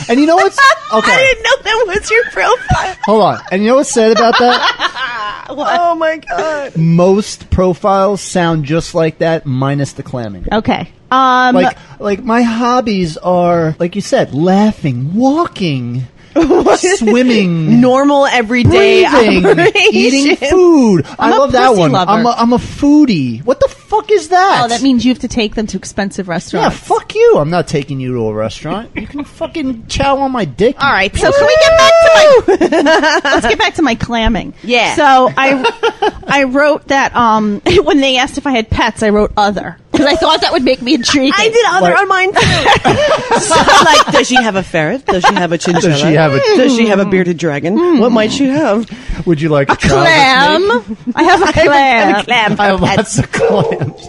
[SPEAKER 3] And you know what's
[SPEAKER 4] I
[SPEAKER 3] okay?
[SPEAKER 4] didn't know that was your profile.
[SPEAKER 3] Hold on. And you know what's sad about that?
[SPEAKER 4] Oh my god.
[SPEAKER 3] Most profiles sound just like that, minus the clamming.
[SPEAKER 2] Okay.
[SPEAKER 3] Like my hobbies are, like you said, laughing, walking, swimming,
[SPEAKER 4] Normal everyday
[SPEAKER 3] breathing,
[SPEAKER 4] operation.
[SPEAKER 3] eating food. I
[SPEAKER 2] a
[SPEAKER 3] love that
[SPEAKER 2] pussy
[SPEAKER 3] one.
[SPEAKER 2] lover.
[SPEAKER 3] I'm a foodie. What the fuck is that?
[SPEAKER 2] Oh, that means you have to take them to expensive
[SPEAKER 3] yeah,
[SPEAKER 2] restaurants.
[SPEAKER 3] fuck you. I'm not taking you to a restaurant. You can fucking chow on my dick.
[SPEAKER 2] All right, so can we get back to my? Let's get back to my clamming.
[SPEAKER 4] Yeah.
[SPEAKER 2] So I wrote that when they asked if I had pets, I wrote other because I thought that would make me intriguing.
[SPEAKER 4] I did other
[SPEAKER 3] Like-
[SPEAKER 4] on mine too. So, like, does she have a ferret? Does she have a chinchilla?
[SPEAKER 3] Does she have a-
[SPEAKER 4] Does she have a bearded dragon? What might she have?
[SPEAKER 3] Would you like a
[SPEAKER 2] clam. I have a clam.
[SPEAKER 4] Clam.
[SPEAKER 3] I have lots of clams.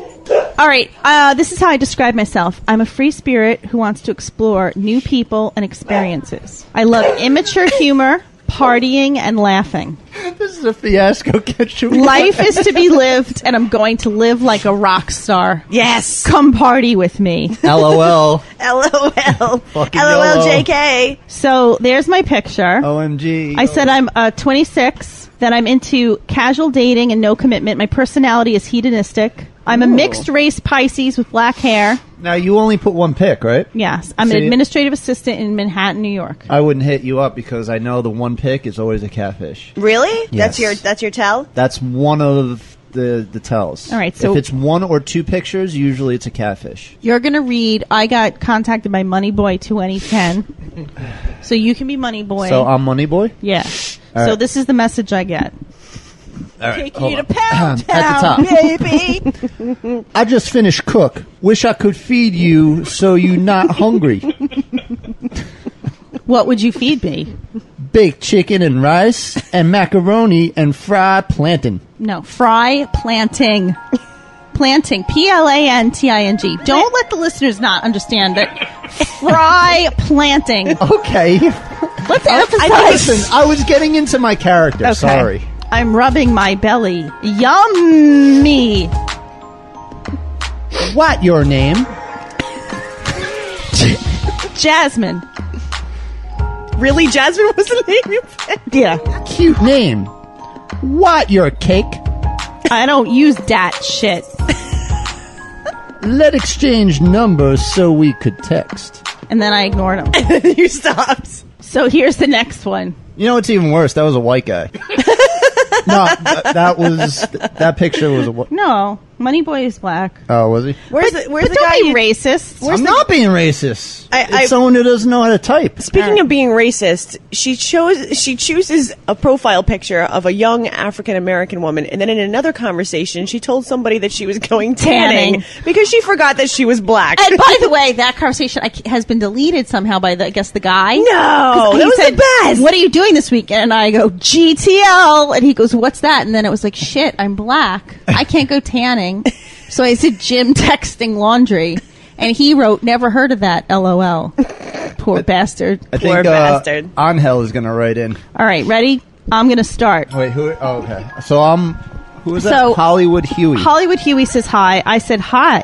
[SPEAKER 2] All right, this is how I describe myself. I'm a free spirit who wants to explore new people and experiences. I love immature humor, partying, and laughing.
[SPEAKER 3] This is a fiasco. Get you.
[SPEAKER 2] Life is to be lived, and I'm going to live like a rock star.
[SPEAKER 4] Yes.
[SPEAKER 2] Come party with me.
[SPEAKER 3] LOL.
[SPEAKER 4] LOL.
[SPEAKER 3] Fucking
[SPEAKER 4] LOL
[SPEAKER 3] YOLO.
[SPEAKER 4] JK.
[SPEAKER 2] So there's my picture.
[SPEAKER 3] OMG.
[SPEAKER 2] I said I'm 26, that I'm into casual dating and no commitment. My personality is hedonistic. I'm a mixed race Pisces with black hair.
[SPEAKER 3] Now, you only put one pick, right?
[SPEAKER 2] Yes, I'm an
[SPEAKER 3] See?
[SPEAKER 2] administrative assistant in Manhattan, New York.
[SPEAKER 3] I wouldn't hit you up because I know the one pick is always a catfish.
[SPEAKER 4] Really?
[SPEAKER 3] Yes.
[SPEAKER 4] That's your tell?
[SPEAKER 3] That's one of the tells.
[SPEAKER 2] All right, so-
[SPEAKER 3] if it's one or two pictures, usually it's a catfish.
[SPEAKER 2] You're going to read, I got contacted by Moneyboy 2010. So you can be Moneyboy.
[SPEAKER 3] So I'm Money Boy?
[SPEAKER 2] Yeah.
[SPEAKER 3] All
[SPEAKER 2] So
[SPEAKER 3] right.
[SPEAKER 2] this is the message I get.
[SPEAKER 3] All right.
[SPEAKER 2] Take you to
[SPEAKER 3] At
[SPEAKER 2] Pound
[SPEAKER 3] the
[SPEAKER 2] Town,
[SPEAKER 3] top.
[SPEAKER 2] baby.
[SPEAKER 3] I just finished cook. Wish I could feed you so you not hungry.
[SPEAKER 2] What would you feed me?
[SPEAKER 3] Baked chicken and rice and macaroni and fried plantain.
[SPEAKER 2] No, fry planting. Planting. Planting. Don't let the listeners not understand that. Fry planting.
[SPEAKER 3] Okay.
[SPEAKER 2] Let's emphasize.
[SPEAKER 3] Listen, I was getting into my character.
[SPEAKER 2] Okay.
[SPEAKER 3] Sorry.
[SPEAKER 2] I'm rubbing my belly. Yummy.
[SPEAKER 3] What your name?
[SPEAKER 2] Jasmine.
[SPEAKER 4] Really? Jasmine was the name you picked?
[SPEAKER 2] Yeah.
[SPEAKER 3] Cute name. What your cake?
[SPEAKER 2] I don't use that shit.
[SPEAKER 3] Let exchange numbers so we could text.
[SPEAKER 2] And then I ignored him.
[SPEAKER 4] You stopped.
[SPEAKER 2] So here's the next one.
[SPEAKER 3] You know what's even worse? That was a white guy. No, that picture was a white.
[SPEAKER 2] No, Moneyboy is black.
[SPEAKER 3] Oh, was he?
[SPEAKER 4] Where's
[SPEAKER 2] But
[SPEAKER 4] the
[SPEAKER 2] don't
[SPEAKER 4] guy
[SPEAKER 2] be
[SPEAKER 4] you...
[SPEAKER 2] racist.
[SPEAKER 3] I'm not being racist.
[SPEAKER 4] I-
[SPEAKER 3] It's someone who doesn't know how to type.
[SPEAKER 4] Speaking of being racist, she chooses a profile picture of a young African American woman, and then in another conversation, she told somebody that she was going tanning because she forgot that she was black.
[SPEAKER 2] And by the way, that conversation has been deleted somehow by the guy.
[SPEAKER 4] No,
[SPEAKER 2] 'Cause
[SPEAKER 4] that
[SPEAKER 2] he
[SPEAKER 4] was
[SPEAKER 2] said,
[SPEAKER 4] the best.
[SPEAKER 2] "What are you doing this weekend?" And I go, "GTL," and he goes, "What's that?" And then it was like, "Shit, I'm black. I can't go tanning." So I said, "Jim texting laundry," and he wrote, "Never heard of that. LOL." Poor bastard.
[SPEAKER 3] I
[SPEAKER 4] Poor
[SPEAKER 3] think
[SPEAKER 4] bastard.
[SPEAKER 3] Angel is going to write in.
[SPEAKER 2] All right, ready? I'm gonna start.
[SPEAKER 3] Wait, who? Oh, okay. So who is that?
[SPEAKER 2] So-
[SPEAKER 3] Hollywood Huey.
[SPEAKER 2] Hollywood Huey says hi. I said hi.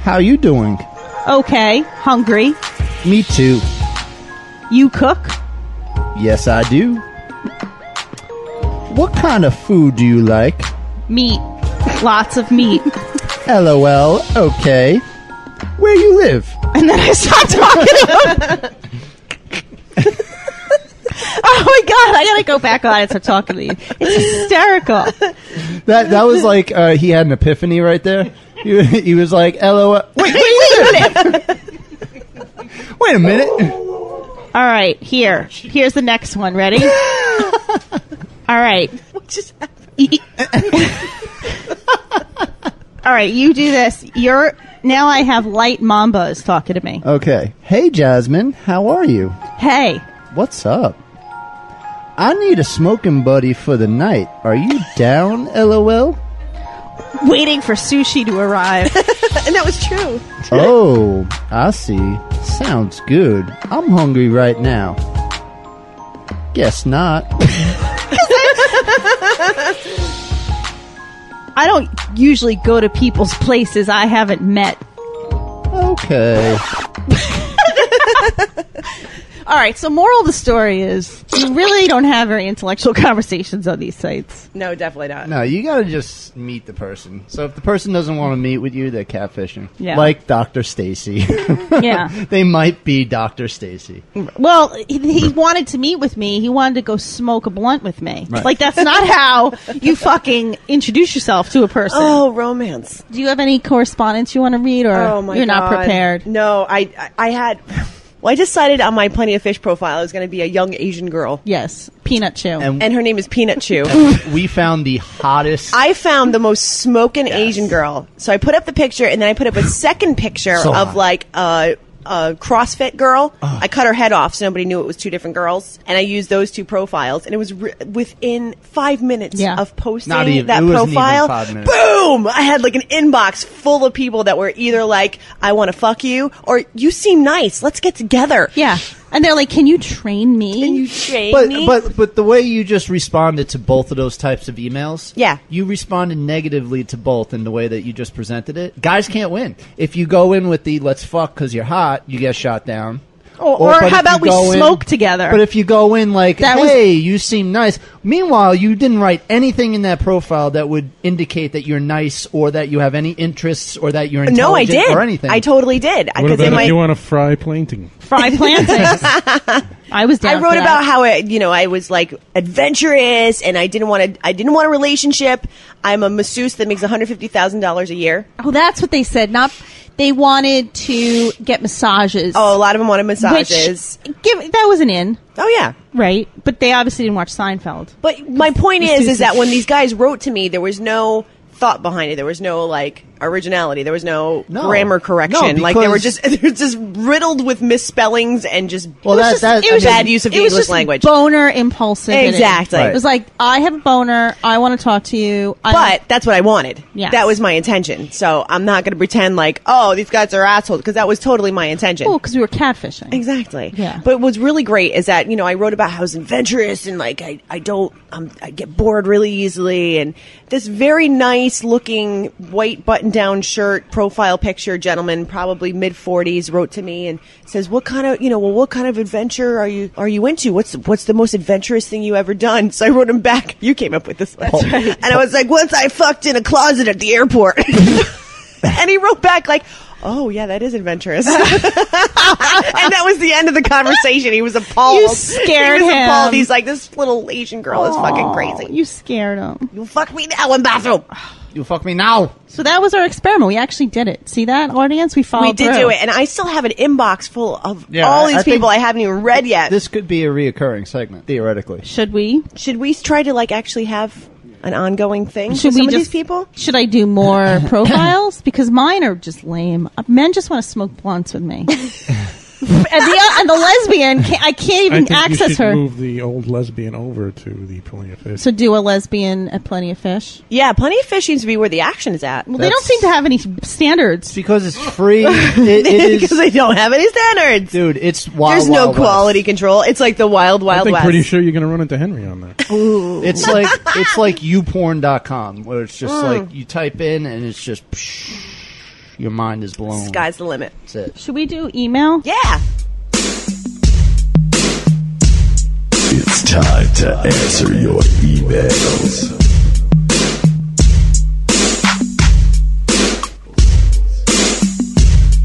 [SPEAKER 3] How you doing?
[SPEAKER 2] Okay, hungry.
[SPEAKER 3] Me too.
[SPEAKER 2] You cook?
[SPEAKER 3] Yes, I do. What kind of food do you like?
[SPEAKER 2] Meat. Lots of meat.
[SPEAKER 3] LOL. Okay. Where you live?
[SPEAKER 2] And then I stopped talking to him. Oh my god, I gotta go back on and start talking to you. It's hysterical.
[SPEAKER 3] That was like he had an epiphany right there. He was like, LOL. Wait a minute. Wait a minute.
[SPEAKER 2] All right, here's the next one. Ready? All right.
[SPEAKER 4] What just happened?
[SPEAKER 2] All right, you do this. Now I have light mambas talking to me.
[SPEAKER 3] Okay. Hey, Jasmine. How are you?
[SPEAKER 2] Hey,
[SPEAKER 3] What's up? I need a smoking buddy for the night. Are you down, LOL?
[SPEAKER 2] waiting for sushi to arrive.
[SPEAKER 4] And that was true.
[SPEAKER 3] Oh, I see. Sounds good. I'm hungry right now. Guess not.
[SPEAKER 2] I don't usually go to people's places I haven't met.
[SPEAKER 3] Okay.
[SPEAKER 2] All right, so moral of the story is you really don't have very intellectual conversations on these sites.
[SPEAKER 4] No, definitely not.
[SPEAKER 3] No, you gotta just meet the person. So if the person doesn't want to meet with you, they're catfishing.
[SPEAKER 2] Yeah.
[SPEAKER 3] Like Dr. Stacy.
[SPEAKER 2] Yeah.
[SPEAKER 3] They might be Dr. Stacy.
[SPEAKER 2] Well, he wanted to meet with me. He wanted to go smoke a blunt with me.
[SPEAKER 3] Right.
[SPEAKER 2] Like, that's not how you fucking introduce yourself to a person.
[SPEAKER 4] Oh, romance.
[SPEAKER 2] Do you have any correspondence you want to read, or
[SPEAKER 4] Oh my
[SPEAKER 2] you're not
[SPEAKER 4] God.
[SPEAKER 2] prepared?
[SPEAKER 4] No, I had. Well, I decided on my Plenty of Fish profile I was going to be a young Asian girl,
[SPEAKER 2] Yes, Peanut Chew.
[SPEAKER 4] and her name is Peanut Chew.
[SPEAKER 3] We found the hottest.
[SPEAKER 4] I found the most smoking Asian girl, so I put up the picture, and then I put up a second picture
[SPEAKER 3] So
[SPEAKER 4] of
[SPEAKER 3] hot.
[SPEAKER 4] like a CrossFit girl. I cut her head off so nobody knew it was two different girls, and I used those two profiles, and it was within 5 minutes
[SPEAKER 2] Yeah.
[SPEAKER 4] of posting
[SPEAKER 3] Not even-
[SPEAKER 4] that
[SPEAKER 3] it wasn't even
[SPEAKER 4] profile.
[SPEAKER 3] 5 minutes.
[SPEAKER 4] Boom! I had like an inbox full of people that were either like, "I want to fuck you," or "You seem nice. Let's get together."
[SPEAKER 2] Yeah. And they're like, can you train me?
[SPEAKER 4] Can you train me?
[SPEAKER 3] But the way you just responded to both of those types of emails,
[SPEAKER 4] Yeah.
[SPEAKER 3] you responded negatively to both in the way that you just presented it. Guys can't win. If you go in with the "let's fuck because you're hot," you get shot down.
[SPEAKER 2] or
[SPEAKER 3] but
[SPEAKER 2] how
[SPEAKER 3] if
[SPEAKER 2] about
[SPEAKER 3] you
[SPEAKER 2] we
[SPEAKER 3] go in-
[SPEAKER 2] smoke together?
[SPEAKER 3] But if you go in like,
[SPEAKER 2] That was-
[SPEAKER 3] "Hey, you seem nice," meanwhile you didn't write anything in that profile that would indicate that you're nice or that you have any interests or that you're intelligent
[SPEAKER 4] No, I did.
[SPEAKER 3] or anything.
[SPEAKER 4] I totally did.
[SPEAKER 5] What about if you want to fry planting?
[SPEAKER 2] Fry plantains. I was down
[SPEAKER 4] I wrote
[SPEAKER 2] for that.
[SPEAKER 4] about how I was like adventurous, and I didn't want a relationship. I'm a masseuse that makes $150,000 a year.
[SPEAKER 2] Oh, that's what they said. Not they wanted to get massages.
[SPEAKER 4] Oh, a lot of them wanted massages.
[SPEAKER 2] That was an in,
[SPEAKER 4] Oh yeah.
[SPEAKER 2] right? But they obviously didn't watch Seinfeld.
[SPEAKER 4] But my point
[SPEAKER 2] Masseuse
[SPEAKER 4] is that when these guys wrote to me, there was no thought behind it. There was no like originality. There was no
[SPEAKER 3] No.
[SPEAKER 4] grammar correction.
[SPEAKER 3] No,
[SPEAKER 4] like they were
[SPEAKER 3] because-
[SPEAKER 4] they're just riddled with misspellings and just
[SPEAKER 3] Well,
[SPEAKER 2] It was
[SPEAKER 4] bad use of the
[SPEAKER 2] it was
[SPEAKER 4] English
[SPEAKER 2] just
[SPEAKER 4] language.
[SPEAKER 2] Boner impulsive.
[SPEAKER 4] Exactly.
[SPEAKER 3] Right.
[SPEAKER 2] It was like, I have a boner. I want to talk to you.
[SPEAKER 4] But that's what I wanted.
[SPEAKER 2] Yes.
[SPEAKER 4] That was my intention. So I'm not going to pretend like, oh, these guys are assholes, because that was totally my intention.
[SPEAKER 2] cool because we were catfishing.
[SPEAKER 4] Exactly.
[SPEAKER 2] Yeah.
[SPEAKER 4] But what's really great is that, I wrote about how I was adventurous and like I get bored really easily, and this very nice looking white button down shirt profile picture gentleman, probably mid 40s, wrote to me and says, what kind of adventure are you into? What's the most adventurous thing you ever done? So I wrote him back. You came up with this. That's right. And I was like, once I fucked in a closet at the airport. And he wrote back like, oh yeah, that is adventurous. And that was the end of the conversation. He was appalled.
[SPEAKER 2] You scared
[SPEAKER 4] he was
[SPEAKER 2] him.
[SPEAKER 4] appalled. He's like, this little Asian girl is fucking crazy.
[SPEAKER 2] You scared him.
[SPEAKER 4] You fuck me now in bathroom.
[SPEAKER 3] You fuck me now.
[SPEAKER 2] So that was our experiment. We actually did it. See that, audience? We followed
[SPEAKER 4] We did
[SPEAKER 2] through.
[SPEAKER 4] do it, and I still have an inbox full of
[SPEAKER 3] Yeah,
[SPEAKER 4] all
[SPEAKER 3] I
[SPEAKER 4] these
[SPEAKER 3] think
[SPEAKER 4] people I haven't even read yet.
[SPEAKER 3] This could be a reoccurring segment, theoretically.
[SPEAKER 2] Should we?
[SPEAKER 4] Should we try to like actually have an ongoing thing
[SPEAKER 2] Should
[SPEAKER 4] for
[SPEAKER 2] we
[SPEAKER 4] some of
[SPEAKER 2] just
[SPEAKER 4] these people?
[SPEAKER 2] Should I do more profiles? Because mine are just lame. Men just want to smoke blunts with me. and the lesbian, I can't
[SPEAKER 5] I
[SPEAKER 2] even
[SPEAKER 5] think you
[SPEAKER 2] access
[SPEAKER 5] should
[SPEAKER 2] her.
[SPEAKER 5] move the old lesbian over to the Plenty of Fish.
[SPEAKER 2] So do a lesbian at Plenty of Fish.
[SPEAKER 4] Yeah, Plenty of Fish seems to be where the action is at.
[SPEAKER 2] Well, they don't seem to have any standards.
[SPEAKER 3] Because it's free. It is,
[SPEAKER 4] Because they don't have any standards.
[SPEAKER 3] dude, it's wild.
[SPEAKER 4] There's no
[SPEAKER 3] Wild
[SPEAKER 4] quality
[SPEAKER 3] West.
[SPEAKER 4] control. It's like the wild,
[SPEAKER 5] I
[SPEAKER 4] wild
[SPEAKER 5] think
[SPEAKER 4] west.
[SPEAKER 5] pretty sure you're going to run into Henry on that.
[SPEAKER 3] It's like youporn.com, where it's just like you type in and it's just your mind is blown.
[SPEAKER 4] Sky's the limit.
[SPEAKER 3] That's it.
[SPEAKER 2] Should we do email?
[SPEAKER 4] Yeah.
[SPEAKER 6] It's time to answer your emails.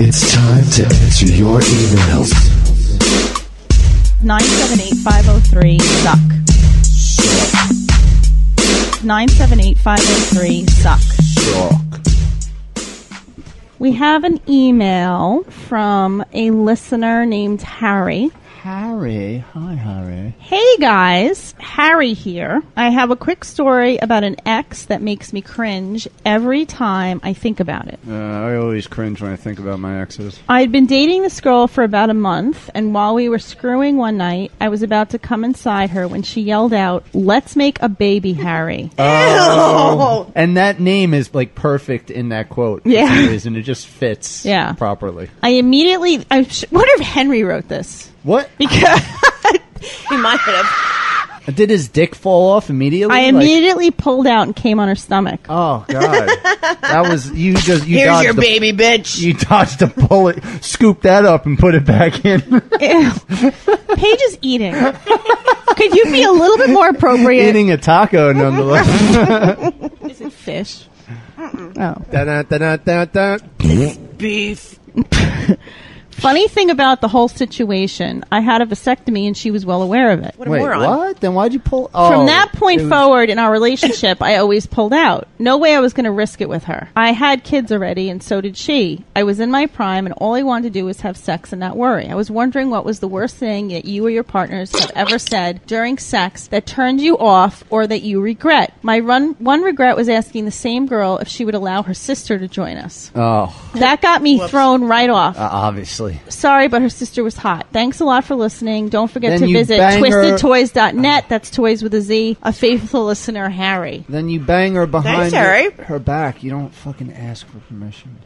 [SPEAKER 6] It's time to answer your emails.
[SPEAKER 2] 978-503-SUCK. 978-503-SUCK. We have an email from a listener named Harry.
[SPEAKER 3] Harry. Hi, Harry.
[SPEAKER 2] Hey guys, Harry here. I have a quick story about an ex that makes me cringe every time I think about it.
[SPEAKER 3] I always cringe when I think about my exes.
[SPEAKER 2] I had been dating this girl for about a month, and while we were screwing one night, I was about to come inside her when she yelled out, "Let's make a baby, Harry."
[SPEAKER 3] Oh. And that name is like perfect in that quote.
[SPEAKER 2] Yeah.
[SPEAKER 3] For some reason. It just fits
[SPEAKER 2] Yeah.
[SPEAKER 3] properly.
[SPEAKER 2] I immediately, I wonder if Henry wrote this.
[SPEAKER 3] What?
[SPEAKER 2] Because
[SPEAKER 4] He might have.
[SPEAKER 3] Did his dick fall off immediately?
[SPEAKER 2] I immediately pulled out and came on her stomach.
[SPEAKER 3] Oh God, that was you. You
[SPEAKER 4] Here's
[SPEAKER 3] dodged
[SPEAKER 4] your baby, bitch.
[SPEAKER 3] You dodged a bullet, scooped that up, and put it back in.
[SPEAKER 2] Ew. Paige is eating. Could you be a little bit more appropriate?
[SPEAKER 3] Eating a taco, nonetheless.
[SPEAKER 2] Is it fish? Oh.
[SPEAKER 4] Beef.
[SPEAKER 2] Funny thing about the whole situation, I had a vasectomy and she was well aware of it.
[SPEAKER 4] What a
[SPEAKER 3] Wait,
[SPEAKER 4] moron.
[SPEAKER 3] what? Then why'd you pull?
[SPEAKER 2] From that point forward in our relationship, I always pulled out. No way I was going to risk it with her. I had kids already, and so did she. I was in my prime, and all I wanted to do was have sex and not worry. I was wondering what was the worst thing that you or your partners have ever said during sex that turned you off or that you regret. My one regret was asking the same girl if she would allow her sister to join us.
[SPEAKER 3] Oh,
[SPEAKER 2] That got me thrown right off.
[SPEAKER 3] obviously.
[SPEAKER 2] Sorry, but her sister was hot. Thanks a lot for listening. Don't forget
[SPEAKER 3] Then
[SPEAKER 2] to
[SPEAKER 3] you
[SPEAKER 2] visit
[SPEAKER 3] bang her-
[SPEAKER 2] twistedtoys.net. That's toys with a Z. A faithful listener, Harry.
[SPEAKER 3] Then you bang her behind
[SPEAKER 4] Thanks, Harry.
[SPEAKER 3] her back. You don't fucking ask for permission.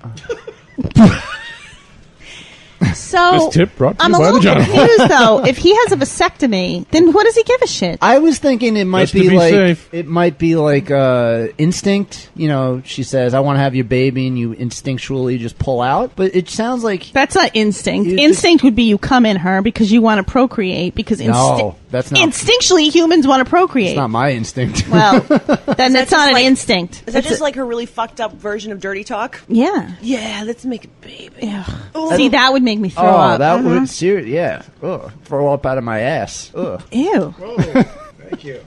[SPEAKER 2] So
[SPEAKER 5] This tip brought to
[SPEAKER 2] I'm
[SPEAKER 5] you
[SPEAKER 2] a
[SPEAKER 5] by the
[SPEAKER 2] little
[SPEAKER 5] John.
[SPEAKER 2] confused though. If he has a vasectomy, then what does he give a shit?
[SPEAKER 3] I was thinking it might
[SPEAKER 5] Just to
[SPEAKER 3] be
[SPEAKER 5] be
[SPEAKER 3] like
[SPEAKER 5] safe.
[SPEAKER 3] it might be like instinct. You know, she says, "I want to have your baby," and you instinctually just pull out. But it sounds like
[SPEAKER 2] That's not instinct.
[SPEAKER 3] You
[SPEAKER 2] Instinct would be you come in her because you want to procreate. Because
[SPEAKER 3] No, that's not-
[SPEAKER 2] instinctually humans want to procreate.
[SPEAKER 3] it's not my instinct.
[SPEAKER 2] Well, then
[SPEAKER 4] that
[SPEAKER 2] it's not
[SPEAKER 4] just
[SPEAKER 2] an
[SPEAKER 4] like-
[SPEAKER 2] instinct.
[SPEAKER 4] Is that
[SPEAKER 2] It's
[SPEAKER 4] just
[SPEAKER 2] a-
[SPEAKER 4] like her really fucked up version of dirty talk?
[SPEAKER 2] yeah?
[SPEAKER 4] Yeah, let's make a baby.
[SPEAKER 2] Ugh. See, that would make me throw
[SPEAKER 3] Oh,
[SPEAKER 2] up.
[SPEAKER 3] that would serious. Yeah, ugh, throw up out of my ass. Ugh.
[SPEAKER 2] Ew.
[SPEAKER 5] Thank you.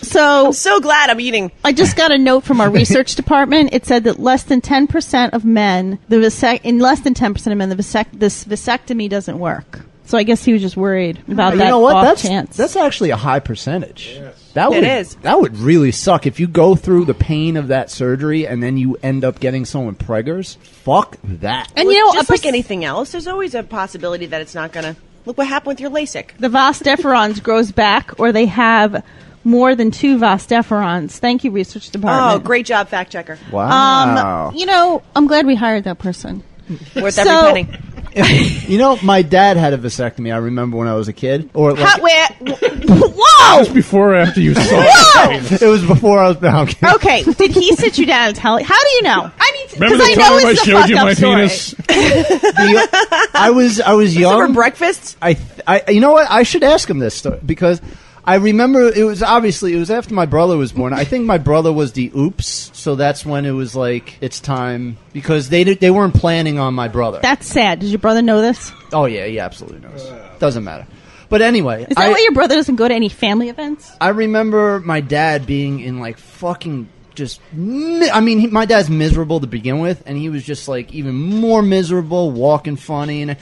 [SPEAKER 2] So
[SPEAKER 4] So glad I'm eating.
[SPEAKER 2] I just got a note from our research department. It said that less than 10% of men, in less than 10% of men, this vasectomy doesn't work. So I guess he was just worried about
[SPEAKER 3] You
[SPEAKER 2] that
[SPEAKER 3] know what?
[SPEAKER 2] off chance.
[SPEAKER 3] That's actually a high percentage.
[SPEAKER 5] Yes.
[SPEAKER 3] That
[SPEAKER 4] It
[SPEAKER 3] would,
[SPEAKER 4] is.
[SPEAKER 3] That would really suck if you go through the pain of that surgery and then you end up getting someone preggers. Fuck that.
[SPEAKER 2] and
[SPEAKER 4] Well,
[SPEAKER 2] you know,
[SPEAKER 4] just
[SPEAKER 2] a
[SPEAKER 4] like
[SPEAKER 2] perc-
[SPEAKER 4] anything else, there's always a possibility that it's not gonna. Look what happened with your LASIK.
[SPEAKER 2] the vas deferens grows back, or they have more than 2 vas deferens. Thank you, research
[SPEAKER 4] Oh,
[SPEAKER 2] department.
[SPEAKER 4] great job, fact checker.
[SPEAKER 3] Wow.
[SPEAKER 2] You know, I'm glad we hired that person.
[SPEAKER 4] Worth
[SPEAKER 2] So-
[SPEAKER 4] every penny.
[SPEAKER 3] You know, my dad had a vasectomy. I remember when I was a kid, or like,
[SPEAKER 2] How, where, whoa!
[SPEAKER 5] Just before or after you saw it.
[SPEAKER 3] it was before I was down.
[SPEAKER 2] Okay, did he sit you down and tell? How do you know? I mean,
[SPEAKER 5] Remember
[SPEAKER 2] because
[SPEAKER 5] the
[SPEAKER 2] I know
[SPEAKER 5] time I
[SPEAKER 2] it's a
[SPEAKER 5] showed you
[SPEAKER 2] fucked
[SPEAKER 5] my
[SPEAKER 2] up story.
[SPEAKER 5] penis?
[SPEAKER 3] I was young.
[SPEAKER 4] For breakfast?
[SPEAKER 3] I you know what? I should ask him this story because I remember it was after my brother was born. I think my brother was the oops, so that's when it was like it's time because they weren't planning on my brother.
[SPEAKER 2] That's sad. Does your brother know this?
[SPEAKER 3] Oh yeah, he absolutely knows. Doesn't matter. But anyway,
[SPEAKER 2] Is that why your brother doesn't go to any family events?
[SPEAKER 3] I remember my dad being in like fucking just. I mean, my dad's miserable to begin with, and he was just like even more miserable, walking funny, and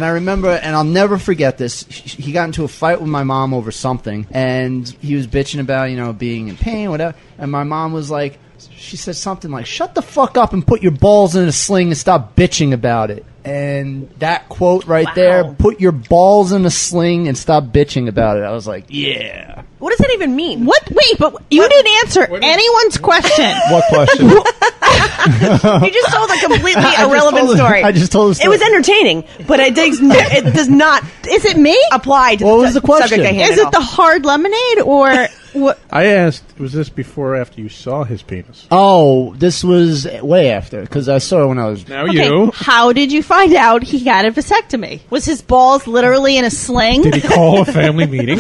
[SPEAKER 3] I remember, and I'll never forget this. He got into a fight with my mom over something, and he was bitching about being in pain, whatever. And my mom was like, she said something like, "Shut the fuck up and put your balls in a sling and stop bitching about it." And that quote right there, "Put your balls in a sling and stop bitching about it." I was like, yeah.
[SPEAKER 4] What does that even mean?
[SPEAKER 2] What? Wait, but you didn't answer anyone's question.
[SPEAKER 3] What question?
[SPEAKER 4] You just told a completely irrelevant story.
[SPEAKER 3] I just told a story.
[SPEAKER 4] It was entertaining, but it does not
[SPEAKER 2] Is it me?
[SPEAKER 4] apply to
[SPEAKER 3] What
[SPEAKER 4] the
[SPEAKER 3] was the question?
[SPEAKER 4] subject at hand
[SPEAKER 2] Is
[SPEAKER 4] at
[SPEAKER 2] it
[SPEAKER 4] all.
[SPEAKER 2] the hard lemonade or what?
[SPEAKER 5] I asked, was this before or after you saw his penis?
[SPEAKER 3] Oh, this was way after, because I saw it when I was...
[SPEAKER 5] Now
[SPEAKER 2] Okay,
[SPEAKER 5] you.
[SPEAKER 2] how did you find out he got a vasectomy? Was his balls literally in a sling?
[SPEAKER 5] Did he call a family meeting?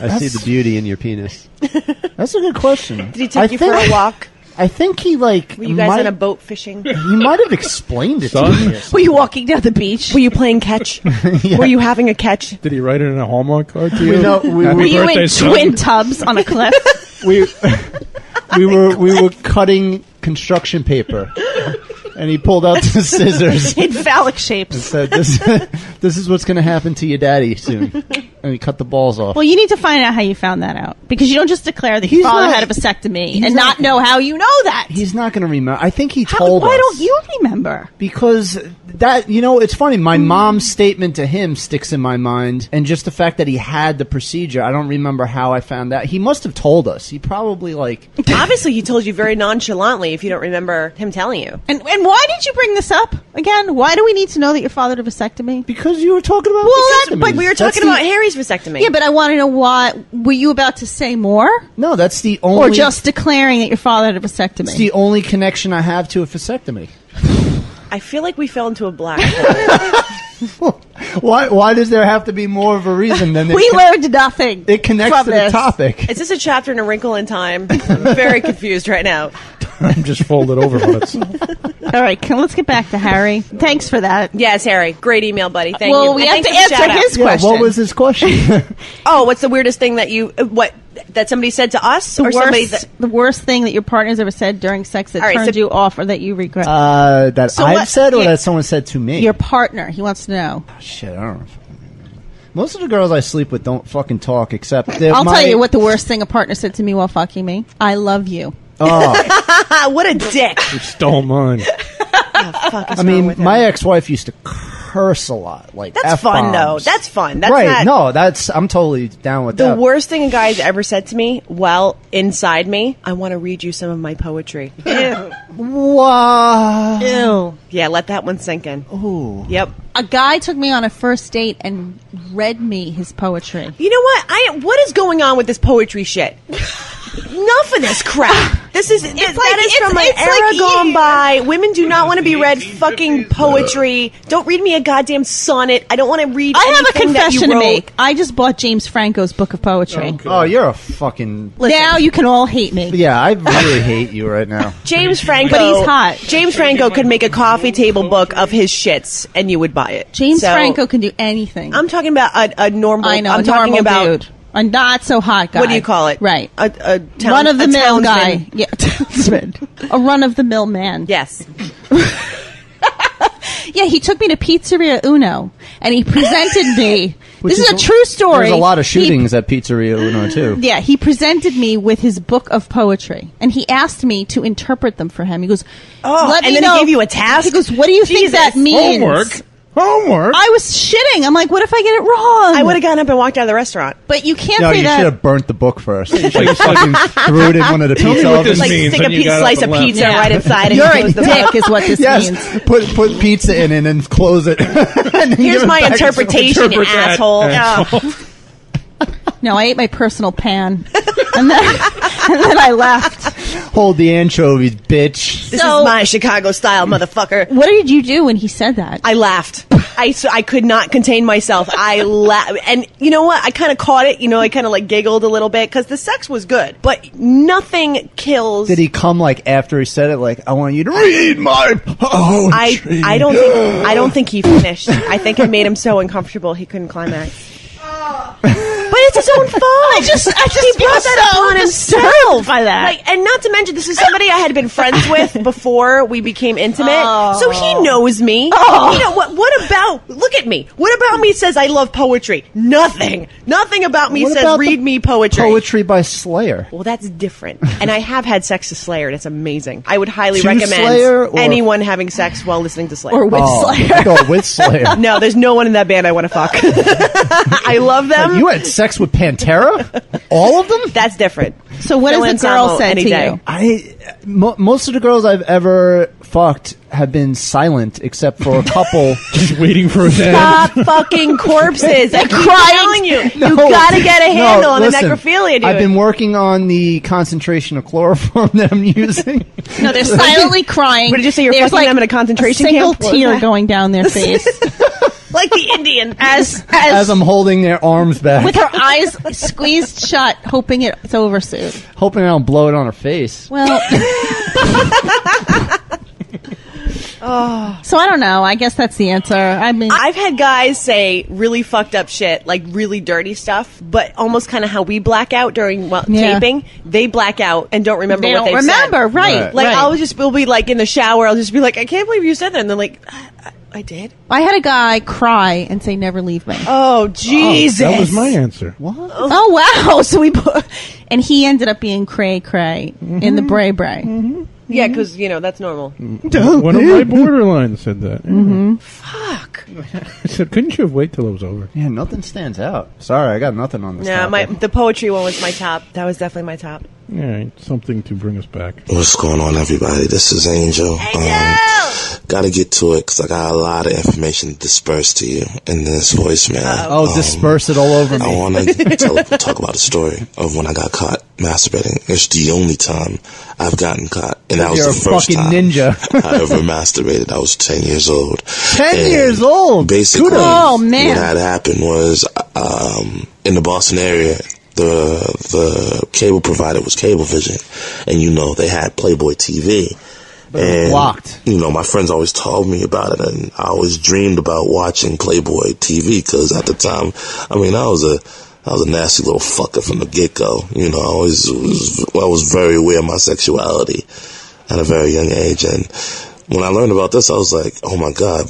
[SPEAKER 7] I see the beauty in your penis.
[SPEAKER 3] That's a good question.
[SPEAKER 4] Did he take you for a walk?
[SPEAKER 3] I think he, like...
[SPEAKER 4] Were you guys on a boat fishing?
[SPEAKER 3] He might have explained it to
[SPEAKER 5] Son?
[SPEAKER 3] me.
[SPEAKER 2] Were you walking down the beach?
[SPEAKER 4] Were you playing catch? Were you having a catch?
[SPEAKER 5] Did he write it in a Hallmark card to you?
[SPEAKER 3] We know- we-
[SPEAKER 5] Happy
[SPEAKER 2] Were you
[SPEAKER 5] birthday,
[SPEAKER 2] in
[SPEAKER 5] son.
[SPEAKER 2] twin tubs on a cliff?
[SPEAKER 3] We were cutting construction paper, and he pulled out the scissors
[SPEAKER 2] In phallic
[SPEAKER 3] and
[SPEAKER 2] shapes.
[SPEAKER 3] said, "This is what's going to happen to your daddy soon." And he cut the balls off.
[SPEAKER 2] Well, you need to find out how you found that out. Because you don't just declare that your
[SPEAKER 3] He's
[SPEAKER 2] father
[SPEAKER 3] not-
[SPEAKER 2] had a vasectomy
[SPEAKER 3] he's
[SPEAKER 2] and not know how you know that.
[SPEAKER 3] He's not going to remember. I think he
[SPEAKER 2] How-
[SPEAKER 3] told us.
[SPEAKER 2] why don't you remember?
[SPEAKER 3] Because that, it's funny. My mom's statement to him sticks in my mind, and just the fact that he had the procedure. I don't remember how I found out. He must have told us. He probably
[SPEAKER 4] Obviously, he told you very nonchalantly. If you don't remember him telling you.
[SPEAKER 2] And why did you bring this up again? Why do we need to know that your father had a vasectomy?
[SPEAKER 3] because you were talking about.
[SPEAKER 4] But we were talking about Harry's vasectomy.
[SPEAKER 2] Yeah, but I want to know why. Were you about to say more?
[SPEAKER 3] No, that's the only.
[SPEAKER 2] Or just declaring that your father had a vasectomy?
[SPEAKER 3] It's the only connection I have to a vasectomy.
[SPEAKER 4] I feel like we fell into a black hole.
[SPEAKER 3] Why does there have to be more of a reason than
[SPEAKER 2] we learned nothing?
[SPEAKER 3] It connects
[SPEAKER 2] from
[SPEAKER 3] to
[SPEAKER 2] this.
[SPEAKER 3] the topic.
[SPEAKER 4] Is this a chapter in A Wrinkle in Time? I'm very confused right now.
[SPEAKER 5] I'm just folded over on itself.
[SPEAKER 2] All right, let's get back to Harry. Thanks for that.
[SPEAKER 4] Yes, Harry. Great email, buddy. Thank you.
[SPEAKER 2] Well, we have
[SPEAKER 4] And
[SPEAKER 2] to
[SPEAKER 4] thanks for the
[SPEAKER 2] answer
[SPEAKER 4] shout-out.
[SPEAKER 2] his question.
[SPEAKER 3] What was his question?
[SPEAKER 4] Oh, what's the weirdest thing that somebody said to us?
[SPEAKER 2] The worst thing that your partner's ever said during sex that
[SPEAKER 4] All right,
[SPEAKER 2] turned
[SPEAKER 4] so-
[SPEAKER 2] you off or that you regret?
[SPEAKER 3] That
[SPEAKER 2] So
[SPEAKER 3] I've
[SPEAKER 2] what-
[SPEAKER 3] said, or
[SPEAKER 2] yeah.
[SPEAKER 3] that someone said to me?
[SPEAKER 2] Your partner. He wants to know.
[SPEAKER 3] Shit, I don't know. Most of the girls I sleep with don't fucking talk, except
[SPEAKER 2] I'll tell you what the worst thing a partner said to me while fucking me. I love you.
[SPEAKER 3] Oh,
[SPEAKER 4] what a dick.
[SPEAKER 5] You stole mine.
[SPEAKER 3] I mean, my ex-wife used to curse a lot.
[SPEAKER 4] That's
[SPEAKER 3] F-bombs.
[SPEAKER 4] fun, though. That's fun. That's
[SPEAKER 3] right?
[SPEAKER 4] not-
[SPEAKER 3] No, I'm totally down with
[SPEAKER 4] The
[SPEAKER 3] that.
[SPEAKER 4] worst thing a guy's ever said to me, well, inside me, I want to read you some of my poetry.
[SPEAKER 3] Wow.
[SPEAKER 2] Ew.
[SPEAKER 4] Yeah, let that one sink in.
[SPEAKER 3] Ooh.
[SPEAKER 4] Yep.
[SPEAKER 2] A guy took me on a first date and read me his poetry.
[SPEAKER 4] You know what? What is going on with this poetry shit? Enough of this crap. This is that is from an era gone by. Women do not want to be read fucking poetry. Don't read me a goddamn sonnet. I don't want to read.
[SPEAKER 2] I have a
[SPEAKER 4] anything that you
[SPEAKER 2] confession to
[SPEAKER 4] wrote.
[SPEAKER 2] make. I just bought James Franco's book of poetry.
[SPEAKER 3] Oh, you're a fucking.
[SPEAKER 2] Now you can all hate me.
[SPEAKER 3] Yeah, I really hate you right now.
[SPEAKER 4] James Franco,
[SPEAKER 2] But he's hot.
[SPEAKER 4] James Franco could make a coffee table book of his shits, and you would buy it.
[SPEAKER 2] James
[SPEAKER 4] So,
[SPEAKER 2] Franco can do anything.
[SPEAKER 4] I'm talking about a normal.
[SPEAKER 2] I know,
[SPEAKER 4] I'm
[SPEAKER 2] a
[SPEAKER 4] talking
[SPEAKER 2] normal
[SPEAKER 4] about
[SPEAKER 2] dude. A not so hot guy.
[SPEAKER 4] what do you call it?
[SPEAKER 2] Right.
[SPEAKER 4] A
[SPEAKER 2] Run of the mill
[SPEAKER 4] townsman.
[SPEAKER 2] guy. Yeah, townsman. A run of the mill man.
[SPEAKER 4] Yes.
[SPEAKER 2] Yeah, he took me to Pizzeria Uno and he presented me. This is a true story.
[SPEAKER 3] There's a lot of shootings at Pizzeria Uno too.
[SPEAKER 2] Yeah, he presented me with his book of poetry, and he asked me to interpret them for him. He goes,
[SPEAKER 4] Oh,
[SPEAKER 2] "Let
[SPEAKER 4] and
[SPEAKER 2] me
[SPEAKER 4] then
[SPEAKER 2] know."
[SPEAKER 4] he gave you a task?
[SPEAKER 2] He goes, "What do you think
[SPEAKER 4] Jesus.
[SPEAKER 2] that means?"
[SPEAKER 5] Homework.
[SPEAKER 2] I was shitting. I'm like, "What if I get it wrong?"
[SPEAKER 4] I would have gotten up and walked out of the restaurant.
[SPEAKER 2] But you can't
[SPEAKER 3] No,
[SPEAKER 2] say
[SPEAKER 3] you
[SPEAKER 2] that.
[SPEAKER 3] should have burnt the book first. Like fucking threw it in one of the
[SPEAKER 5] Tell me
[SPEAKER 3] pizza
[SPEAKER 5] what
[SPEAKER 3] ovens.
[SPEAKER 5] this
[SPEAKER 4] Like
[SPEAKER 5] means.
[SPEAKER 4] stick a
[SPEAKER 5] And you got up
[SPEAKER 4] slice
[SPEAKER 5] and
[SPEAKER 4] of
[SPEAKER 5] left.
[SPEAKER 4] pizza
[SPEAKER 2] Yeah.
[SPEAKER 4] right inside and
[SPEAKER 2] You're
[SPEAKER 4] close
[SPEAKER 2] a
[SPEAKER 4] the book.
[SPEAKER 2] dick, is what this
[SPEAKER 3] Yes,
[SPEAKER 2] means.
[SPEAKER 3] put pizza in it and close it. And then give
[SPEAKER 4] Here's
[SPEAKER 3] it
[SPEAKER 4] my
[SPEAKER 3] back to
[SPEAKER 4] interpretation,
[SPEAKER 5] Interpret that,
[SPEAKER 4] asshole.
[SPEAKER 5] asshole.
[SPEAKER 2] No, I ate my personal pan, and then I left.
[SPEAKER 3] Hold the anchovies, bitch.
[SPEAKER 4] This
[SPEAKER 2] So-
[SPEAKER 4] is my Chicago style, motherfucker.
[SPEAKER 2] What did you do when he said that?
[SPEAKER 4] I laughed. I could not contain myself. I laughed. And you know what? I kind of caught it. I kind of like giggled a little bit because the sex was good. But nothing kills.
[SPEAKER 3] Did he come like after he said it? Like, I want you to read my poetry.
[SPEAKER 4] I don't think he finished. I think it made him so uncomfortable he couldn't climax. But it's his own fault. I just he brought that upon himself.
[SPEAKER 2] by that.
[SPEAKER 4] And not to mention, this is somebody I had been friends with before we became intimate, so he knows me. What about? Look at me. What about me says I love poetry? Nothing about me
[SPEAKER 3] What
[SPEAKER 4] says
[SPEAKER 3] about
[SPEAKER 4] read
[SPEAKER 3] the
[SPEAKER 4] me poetry.
[SPEAKER 3] Poetry by Slayer.
[SPEAKER 4] Well, that's different. And I have had sex to Slayer. That's amazing. I would highly
[SPEAKER 3] To
[SPEAKER 4] recommend
[SPEAKER 3] Slayer or-
[SPEAKER 4] anyone having sex while listening to Slayer.
[SPEAKER 2] Or with Slayer?
[SPEAKER 3] I go with Slayer.
[SPEAKER 4] No, there's no one in that band I want to fuck. I love them.
[SPEAKER 3] You had sex with Pantera? All of them?
[SPEAKER 4] That's different.
[SPEAKER 2] So what
[SPEAKER 4] Phil
[SPEAKER 2] has the girl
[SPEAKER 4] Anselmo
[SPEAKER 2] said
[SPEAKER 4] any
[SPEAKER 2] to
[SPEAKER 4] day.
[SPEAKER 2] you?
[SPEAKER 3] Most of the girls I've ever fucked have been silent, except for a couple.
[SPEAKER 5] Just waiting for his end.
[SPEAKER 4] Stop fucking corpses. I'm telling you. You
[SPEAKER 3] No.
[SPEAKER 4] gotta get a handle on
[SPEAKER 3] listen,
[SPEAKER 4] the necrophilia, dude.
[SPEAKER 3] I've been working on the concentration of chloroform that I'm using.
[SPEAKER 2] No, they're silently crying.
[SPEAKER 4] What did you say? You're
[SPEAKER 2] There's
[SPEAKER 4] fucking them in a concentration
[SPEAKER 2] a single
[SPEAKER 4] camp? What was
[SPEAKER 2] tear
[SPEAKER 4] that?
[SPEAKER 2] going down their face
[SPEAKER 4] like the Indian.
[SPEAKER 2] as
[SPEAKER 3] As I'm holding their arms back,
[SPEAKER 2] with her eyes squeezed shut, hoping it's over soon.
[SPEAKER 3] hoping I don't blow it on her face.
[SPEAKER 2] Well, so I don't know. I guess that's the answer. I mean,
[SPEAKER 4] I've had guys say really fucked up shit, like really dirty stuff, but almost kind of how we black out during
[SPEAKER 2] Yeah.
[SPEAKER 4] taping. They black out and don't remember
[SPEAKER 2] they
[SPEAKER 4] what
[SPEAKER 2] don't
[SPEAKER 4] they've
[SPEAKER 2] remember,
[SPEAKER 4] said.
[SPEAKER 2] right?
[SPEAKER 3] Right.
[SPEAKER 4] Like we'll be like in the shower. I'll just be like, I can't believe you said that, and they're like, I did.
[SPEAKER 2] I had a guy cry and say, "Never leave me."
[SPEAKER 4] Oh Jesus!
[SPEAKER 5] That was my answer.
[SPEAKER 2] Oh wow! So and he ended up being cray cray in the bray bray.
[SPEAKER 4] Yeah, because, that's normal.
[SPEAKER 5] One of my borderlines said that. Yeah.
[SPEAKER 4] Fuck.
[SPEAKER 5] I said, couldn't you have waited till it was over?
[SPEAKER 3] Yeah, nothing stands out. Sorry, I got nothing on this.
[SPEAKER 4] Yeah,
[SPEAKER 3] topic.
[SPEAKER 4] the poetry one was my top. That was definitely my top.
[SPEAKER 5] Yeah, something to bring us back.
[SPEAKER 8] What's going on, everybody? This is Angel. Gotta get to it because I got a lot of information to disperse to you in this voicemail.
[SPEAKER 3] Disperse it all over me.
[SPEAKER 8] I want to talk about a story of when I got caught masturbating. It's the only time I've gotten caught, and that was
[SPEAKER 3] You're
[SPEAKER 8] the first
[SPEAKER 3] a fucking
[SPEAKER 8] time
[SPEAKER 3] ninja.
[SPEAKER 8] I ever masturbated. I was 10 years old.
[SPEAKER 3] 10 years old?
[SPEAKER 8] Basically,
[SPEAKER 2] Oh, man.
[SPEAKER 8] what had happened was in the Boston area, the cable provider was Cablevision, and they had Playboy TV. And,
[SPEAKER 3] blocked.
[SPEAKER 8] My friends always told me about it, and I always dreamed about watching Playboy TV because at the time, I was a nasty little fucker from the get-go. I was very aware of my sexuality at a very young age, and when I learned about this, I was like, oh my God,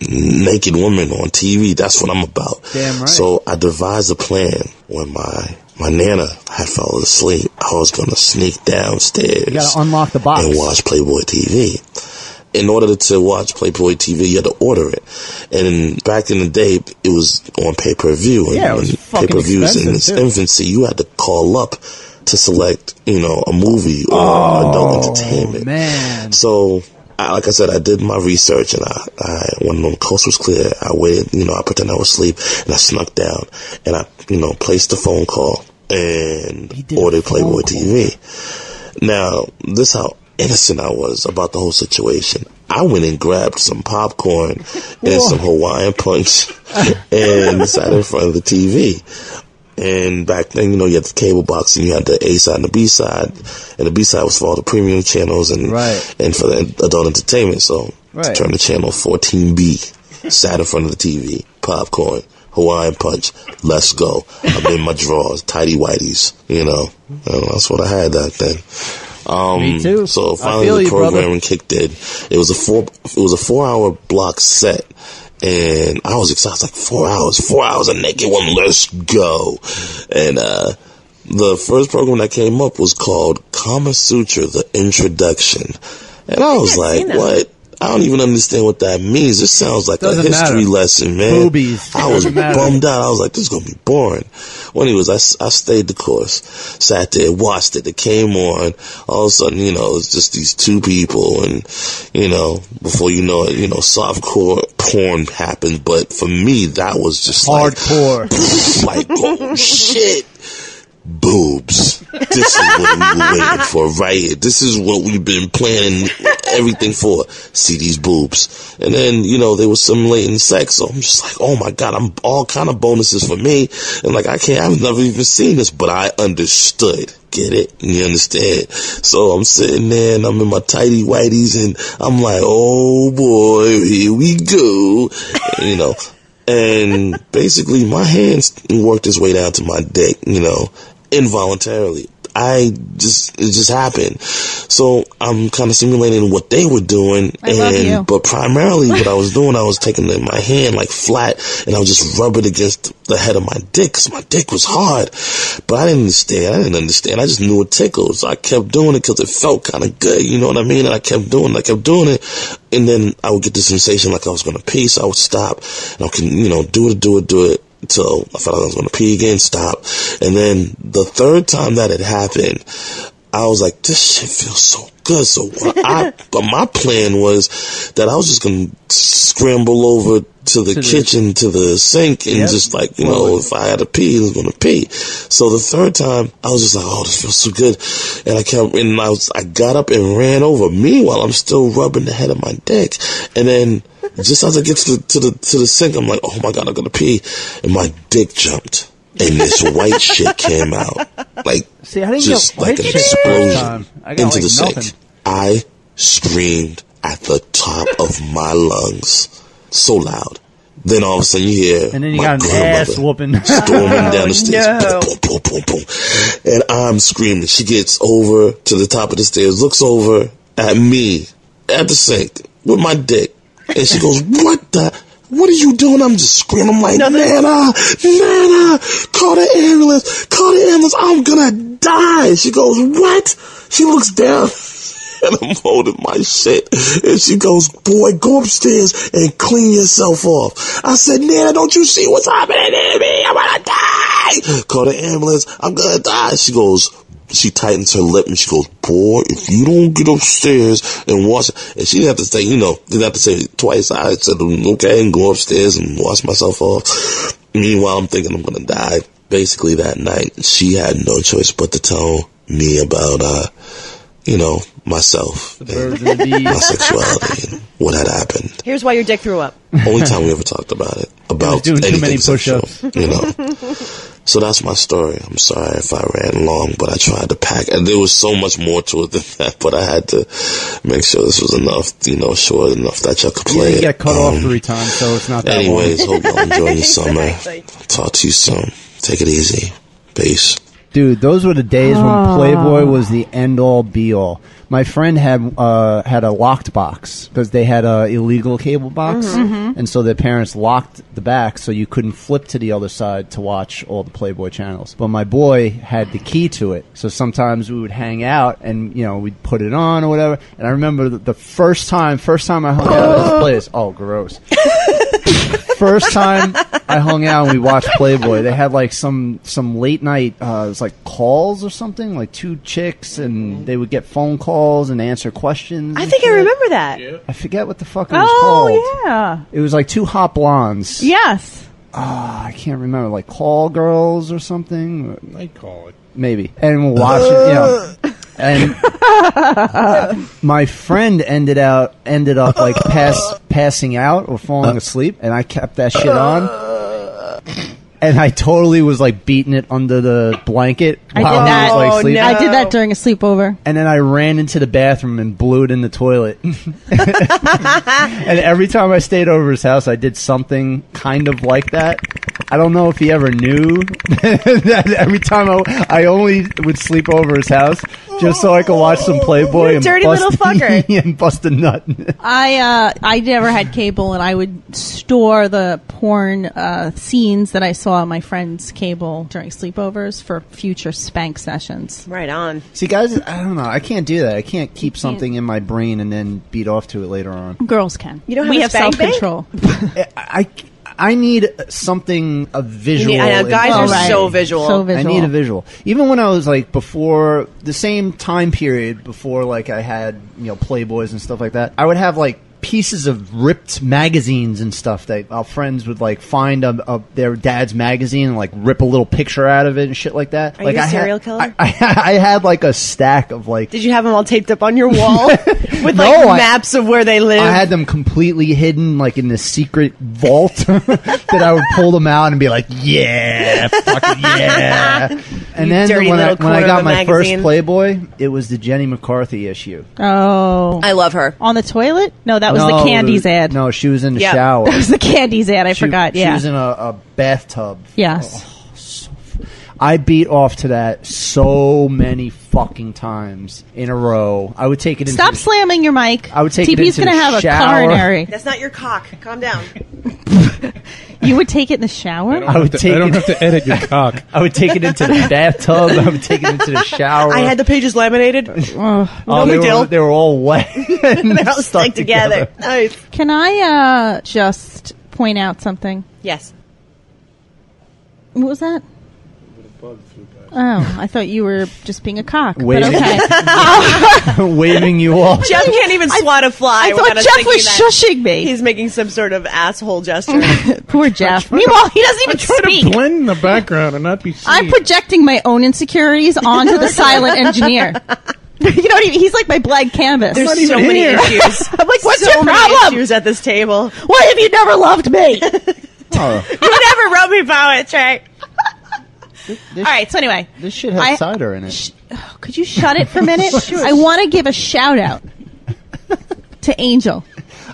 [SPEAKER 8] naked women on TV, that's what I'm about.
[SPEAKER 3] Damn right.
[SPEAKER 8] So I devised a plan when my Nana had fallen asleep. I was going to sneak downstairs.
[SPEAKER 3] You gotta unlock the box.
[SPEAKER 8] And watch Playboy TV. In order to watch Playboy TV, you had to order it. And back in the day, it was on pay-per-view.
[SPEAKER 3] Yeah, it was fucking
[SPEAKER 8] pay-per-views in its
[SPEAKER 3] expensive, too.
[SPEAKER 8] infancy, you had to call up to select, a movie or adult entertainment.
[SPEAKER 3] Man.
[SPEAKER 8] So, like I said, I did my research, and when the coast was clear, I waited, I pretended I was asleep, and I snuck down, and I, placed the phone call and ordered Playboy TV. Now, this is how innocent I was about the whole situation. I went and grabbed some popcorn and some Hawaiian Punch and sat in front of the TV. And back then, you had the cable box, and you had the A side and the B side, and the B side was for all the premium channels and for the adult entertainment. So I turned to channel 14B, sat in front of the TV, popcorn, Hawaiian Punch, let's go. I'm in my drawers, tidy whities, that's what I had back then.
[SPEAKER 3] Me too.
[SPEAKER 8] So finally the programming kicked in. It was a 4-hour block set. And I was excited. I was like, 4 hours of naked woman, let's go. And the first program that came up was called Kama Sutra, the Introduction. And I was like, what? I don't even understand what that means. It sounds like a history lesson, man.
[SPEAKER 3] Boobies.
[SPEAKER 8] I was bummed out. I was like, this is going to be boring. Well, anyways, I stayed the course. Sat there, watched it. It came on. All of a sudden, it's just these two people. And, before you know it, softcore porn happened. But for me, that was just
[SPEAKER 3] hardcore.
[SPEAKER 8] Like, oh, shit. Boobs. This is what we were waiting for right here. This is what we've been planning everything for. See these boobs. And then, they were simulating sex. So I'm just like, oh my God, I'm all kind of bonuses for me. And like, I've never even seen this, but I understood. Get it? You understand? So I'm sitting there and I'm in my tighty whities and I'm like, oh boy, here we go. And basically my hands worked its way down to my dick, involuntarily. It just happened. So I'm kind of simulating what they were doing. But primarily what I was doing, I was taking my hand like flat and I was just rub it against the head of my dick because my dick was hard. But I didn't understand. I just knew it tickled. So I kept doing it because it felt kind of good. You know what I mean? And I kept doing it. And then I would get the sensation like I was going to pee. So I would stop and I could, do it. Until I felt like I was going to pee again, stop. And then the third time that it happened, I was like, this shit feels so good. So but my plan was that I was just going to scramble over to the kitchen, to the sink, and just like, if I had to pee, I was going to pee. So the third time, I was just like, oh, this feels so good. And I got up and ran over. Meanwhile, I'm still rubbing the head of my dick. And then just as I get to the sink, I'm like, oh my God, I'm going to pee. And my dick jumped. And this white shit came out. Like,
[SPEAKER 3] see, I didn't
[SPEAKER 8] just like an explosion into the sink. I screamed at the top of my lungs. So loud. Then all of a sudden you hear
[SPEAKER 3] and then you
[SPEAKER 8] my
[SPEAKER 3] got an ass whooping
[SPEAKER 8] storming down the stairs. Boom, boom, boom, boom, boom. And I'm screaming. She gets over to the top of the stairs, looks over at me at the sink with my dick. And she goes, what are you doing? I'm just screaming. I'm like, Nana, call the ambulance, I'm gonna die. She goes, what? She looks down And I'm holding my shit. And she goes, boy, go upstairs and clean yourself off. I said, Nana, don't you see what's happening to me? I'm gonna die. Call the ambulance. I'm gonna die. She goes, she tightens her lip and she goes, boy, if you don't get upstairs and wash, and she didn't have to say, didn't have to say it twice. I said, okay, and go upstairs and wash myself off. Meanwhile, I'm thinking I'm gonna die. Basically that night, she had no choice but to tell me about, myself and my sexuality and what had happened.
[SPEAKER 4] Here's why your dick threw up.
[SPEAKER 8] Only time we ever talked about it. About
[SPEAKER 7] doing too
[SPEAKER 8] anything
[SPEAKER 7] many
[SPEAKER 8] sexual,
[SPEAKER 7] push-ups.
[SPEAKER 8] So that's my story. I'm sorry if I ran long, but I tried to pack. And there was so much more to it than that, but I had to make sure this was enough, short enough that y'all could play
[SPEAKER 7] You
[SPEAKER 8] it.
[SPEAKER 7] get cut off 3 times, so it's not that
[SPEAKER 8] Anyways,
[SPEAKER 7] long.
[SPEAKER 8] hope y'all enjoy your summer.
[SPEAKER 4] Exactly.
[SPEAKER 8] Talk to you soon. Take it easy. Peace.
[SPEAKER 7] Dude, those were the days when Playboy was the end-all, be-all. My friend had a locked box because they had a illegal cable box, and so their parents locked the back so you couldn't flip to the other side to watch all the Playboy channels. But my boy had the key to it, so sometimes we would hang out and we'd put it on or whatever. And I remember the first time I hung out at this place. Oh, gross. First time I hung out and we watched Playboy, they had like some late night, it was like calls or something, like 2 chicks, and they would get phone calls and answer questions.
[SPEAKER 4] I think I remember that. Yeah.
[SPEAKER 7] I forget what the fuck it was called.
[SPEAKER 2] Oh, yeah.
[SPEAKER 7] It was like 2 hot blondes.
[SPEAKER 2] Yes.
[SPEAKER 7] I can't remember, like Call Girls or something.
[SPEAKER 5] I call it.
[SPEAKER 7] Maybe. And we'll watch it, And my friend ended up like passing out or falling asleep, and I kept that shit on. And I totally was like beating it under the blanket while
[SPEAKER 2] I did that.
[SPEAKER 7] I was like sleeping.
[SPEAKER 4] no.
[SPEAKER 2] I did that during a sleepover.
[SPEAKER 7] And then I ran into the bathroom and blew it in the toilet. And every time I stayed over his house, I did something kind of like that. I don't know if he ever knew that every time I only would sleep over his house just so I could watch some Playboy
[SPEAKER 4] You
[SPEAKER 7] and
[SPEAKER 4] dirty
[SPEAKER 7] bust,
[SPEAKER 4] little fucker.
[SPEAKER 7] and bust a nut.
[SPEAKER 2] I never had cable, and I would store the porn scenes that I saw on my friend's cable during sleepovers for future spank sessions.
[SPEAKER 4] Right on.
[SPEAKER 7] See, guys, I don't know. I can't do that. I can't keep something in my brain and then beat off to it later on.
[SPEAKER 2] Girls can.
[SPEAKER 4] You don't have
[SPEAKER 2] we
[SPEAKER 4] a
[SPEAKER 2] have
[SPEAKER 4] spank bank?
[SPEAKER 2] self-control.
[SPEAKER 7] I need something, a visual.
[SPEAKER 4] I know, guys are
[SPEAKER 2] right.
[SPEAKER 4] so visual.
[SPEAKER 2] So visual.
[SPEAKER 7] I need a visual. Even when I was like before the same time period before like I had, Playboys and stuff like that, I would have like pieces of ripped magazines and stuff that our friends would like find their dad's magazine and like rip a little picture out of it and shit like that.
[SPEAKER 4] Are
[SPEAKER 7] like
[SPEAKER 4] you a
[SPEAKER 7] I
[SPEAKER 4] serial
[SPEAKER 7] had,
[SPEAKER 4] killer?
[SPEAKER 7] I had like a stack of like.
[SPEAKER 4] Did you have them all taped up on your wall with
[SPEAKER 7] No,
[SPEAKER 4] maps of where they live?
[SPEAKER 7] I had them completely hidden, like in this secret vault that I would pull them out and be like, yeah, fucking yeah. And then
[SPEAKER 4] dirty
[SPEAKER 7] when I
[SPEAKER 4] little corner
[SPEAKER 7] got
[SPEAKER 4] of a
[SPEAKER 7] my
[SPEAKER 4] magazine.
[SPEAKER 7] first Playboy, it was the Jenny McCarthy issue.
[SPEAKER 2] Oh.
[SPEAKER 4] I love her.
[SPEAKER 2] On the toilet? No, that was the Candies ad.
[SPEAKER 7] No, she was in the
[SPEAKER 4] Yep.
[SPEAKER 7] shower.
[SPEAKER 2] That was the Candies ad. I forgot.
[SPEAKER 7] She
[SPEAKER 2] Yeah.
[SPEAKER 7] was in a bathtub.
[SPEAKER 2] Yes.
[SPEAKER 7] I beat off to that so many fucking times in a row. I would take it into
[SPEAKER 2] Stop slamming your mic.
[SPEAKER 7] I would take it
[SPEAKER 2] TP's
[SPEAKER 7] into
[SPEAKER 2] gonna
[SPEAKER 7] the
[SPEAKER 2] have
[SPEAKER 7] shower.
[SPEAKER 2] a coronary.
[SPEAKER 4] That's not your cock. Calm down.
[SPEAKER 2] You would take it in the shower?
[SPEAKER 7] I would take
[SPEAKER 5] I don't
[SPEAKER 7] it.
[SPEAKER 5] have to edit your cock.
[SPEAKER 7] I would take it into the bathtub. I would take it into the shower.
[SPEAKER 4] I had the pages laminated.
[SPEAKER 7] Oh,
[SPEAKER 4] no
[SPEAKER 7] they
[SPEAKER 4] big deal.
[SPEAKER 7] were all wet.
[SPEAKER 4] They're all stuck together. Nice.
[SPEAKER 2] Can I just point out something?
[SPEAKER 4] Yes.
[SPEAKER 2] What was that? Oh, I thought you were just being a cock.
[SPEAKER 7] Waving,
[SPEAKER 2] But okay.
[SPEAKER 7] waving you off.
[SPEAKER 4] Jeff can't even swat a fly.
[SPEAKER 2] I thought Jeff was shushing me.
[SPEAKER 4] He's making some sort of asshole gesture.
[SPEAKER 2] Poor Jeff. Meanwhile, he doesn't even
[SPEAKER 5] Try
[SPEAKER 2] speak.
[SPEAKER 5] to blend in the background and not be seen.
[SPEAKER 2] I'm projecting my own insecurities onto the silent engineer. You know what I mean? He's like my blank canvas.
[SPEAKER 4] There's so many issues.
[SPEAKER 2] I'm like, what's
[SPEAKER 4] so
[SPEAKER 2] your
[SPEAKER 4] many
[SPEAKER 2] problem?
[SPEAKER 4] issues at this table.
[SPEAKER 2] Why have you never loved me?
[SPEAKER 7] Oh,
[SPEAKER 4] You never wrote me poetry.
[SPEAKER 7] this,
[SPEAKER 2] All right, so anyway.
[SPEAKER 7] this shit has cider in it.
[SPEAKER 2] Could you shut it for a minute? I want to give a shout out to Angel.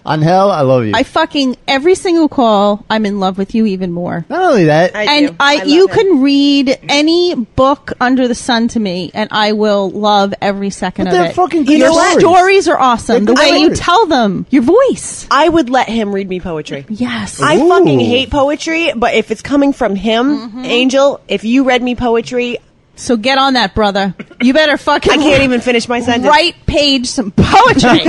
[SPEAKER 7] Angel, I love you.
[SPEAKER 2] I fucking, every single call, I'm in love with you even more.
[SPEAKER 7] Not only that,
[SPEAKER 2] And
[SPEAKER 4] love
[SPEAKER 2] you
[SPEAKER 4] him.
[SPEAKER 2] can read any book under the sun to me, and I will love every second
[SPEAKER 7] But
[SPEAKER 2] of
[SPEAKER 7] they're
[SPEAKER 2] it.
[SPEAKER 7] fucking good
[SPEAKER 2] Your
[SPEAKER 7] stories.
[SPEAKER 2] stories are awesome.
[SPEAKER 7] They're
[SPEAKER 2] The
[SPEAKER 7] good
[SPEAKER 2] way you
[SPEAKER 7] stories.
[SPEAKER 2] tell them, your voice.
[SPEAKER 4] I would let him read me poetry.
[SPEAKER 2] Yes.
[SPEAKER 4] I
[SPEAKER 7] Ooh.
[SPEAKER 4] fucking hate poetry, but if it's coming from him, Angel, if you read me poetry,
[SPEAKER 2] So get on that, brother. You better fucking...
[SPEAKER 4] I can't even finish my sentence.
[SPEAKER 2] Write Paige some poetry.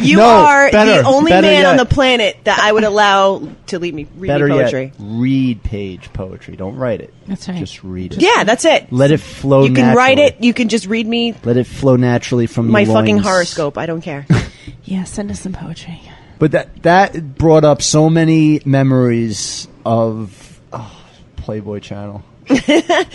[SPEAKER 4] You are the only man
[SPEAKER 7] yet.
[SPEAKER 4] on the planet that I would allow to read me poetry.
[SPEAKER 7] Yet, read Paige poetry. Don't write it.
[SPEAKER 2] That's right.
[SPEAKER 7] Just read it.
[SPEAKER 4] Yeah, that's it.
[SPEAKER 7] Let it flow
[SPEAKER 4] You can
[SPEAKER 7] naturally.
[SPEAKER 4] write it. You can just read me
[SPEAKER 7] Let it flow naturally from
[SPEAKER 4] my
[SPEAKER 7] your
[SPEAKER 4] fucking
[SPEAKER 7] loins.
[SPEAKER 4] horoscope. I don't care.
[SPEAKER 2] Yeah, send us some poetry.
[SPEAKER 7] But that brought up so many memories of Playboy Channel.
[SPEAKER 4] You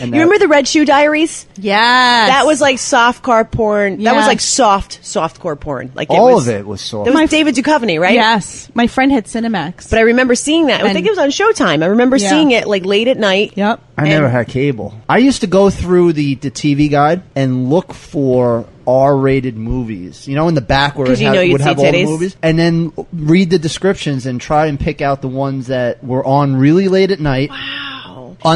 [SPEAKER 4] remember the Red Shoe Diaries?
[SPEAKER 2] Yes.
[SPEAKER 4] That was like softcore porn. That was
[SPEAKER 2] Yes.
[SPEAKER 4] like softcore porn. Like
[SPEAKER 7] All of it was soft.
[SPEAKER 4] That was David Duchovny, right?
[SPEAKER 2] Yes. My friend had Cinemax.
[SPEAKER 4] But I remember seeing that. I think it was on Showtime. I remember seeing it like late at night.
[SPEAKER 2] Yep.
[SPEAKER 7] I never had cable. I used to go through the TV guide and look for R-rated movies. You know, in the back where it
[SPEAKER 4] 'Cause you know you'd
[SPEAKER 7] would have
[SPEAKER 4] see
[SPEAKER 7] all the
[SPEAKER 4] titties.
[SPEAKER 7] movies. And then read the descriptions and try and pick out the ones that were on really late at night.
[SPEAKER 4] Wow.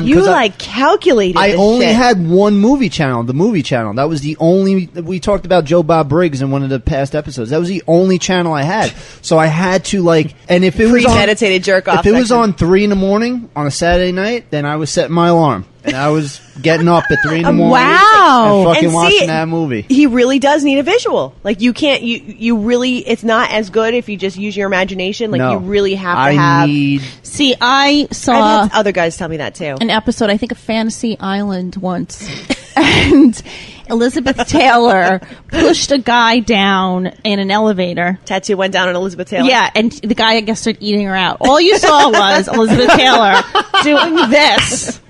[SPEAKER 7] You
[SPEAKER 4] 'cause like calculated
[SPEAKER 7] I
[SPEAKER 4] this
[SPEAKER 7] only
[SPEAKER 4] shit.
[SPEAKER 7] had one movie channel, the movie channel. That was the only... We talked about Joe Bob Briggs in one of the past episodes. That was the only channel I had. So I had to like... And if it was on...
[SPEAKER 4] Premeditated jerk-off
[SPEAKER 7] If it was
[SPEAKER 4] section.
[SPEAKER 7] on 3 in the morning on a Saturday night, then I was setting my alarm. And I was getting up at 3 in the morning.
[SPEAKER 2] Wow.
[SPEAKER 7] And fucking
[SPEAKER 4] And see,
[SPEAKER 7] watching that movie.
[SPEAKER 4] He really does need a visual. Like you can't. You really. It's not as good if you just use your imagination. Like
[SPEAKER 7] No.
[SPEAKER 4] you really have to
[SPEAKER 7] I
[SPEAKER 4] have.
[SPEAKER 7] need...
[SPEAKER 2] See, I saw
[SPEAKER 4] I've had other guys tell me that too.
[SPEAKER 2] an episode, I think, of Fantasy Island once. And Elizabeth Taylor pushed a guy down in an elevator.
[SPEAKER 4] Tattoo went down on Elizabeth Taylor.
[SPEAKER 2] Yeah, and the guy, I guess, started eating her out. All you saw was Elizabeth Taylor doing this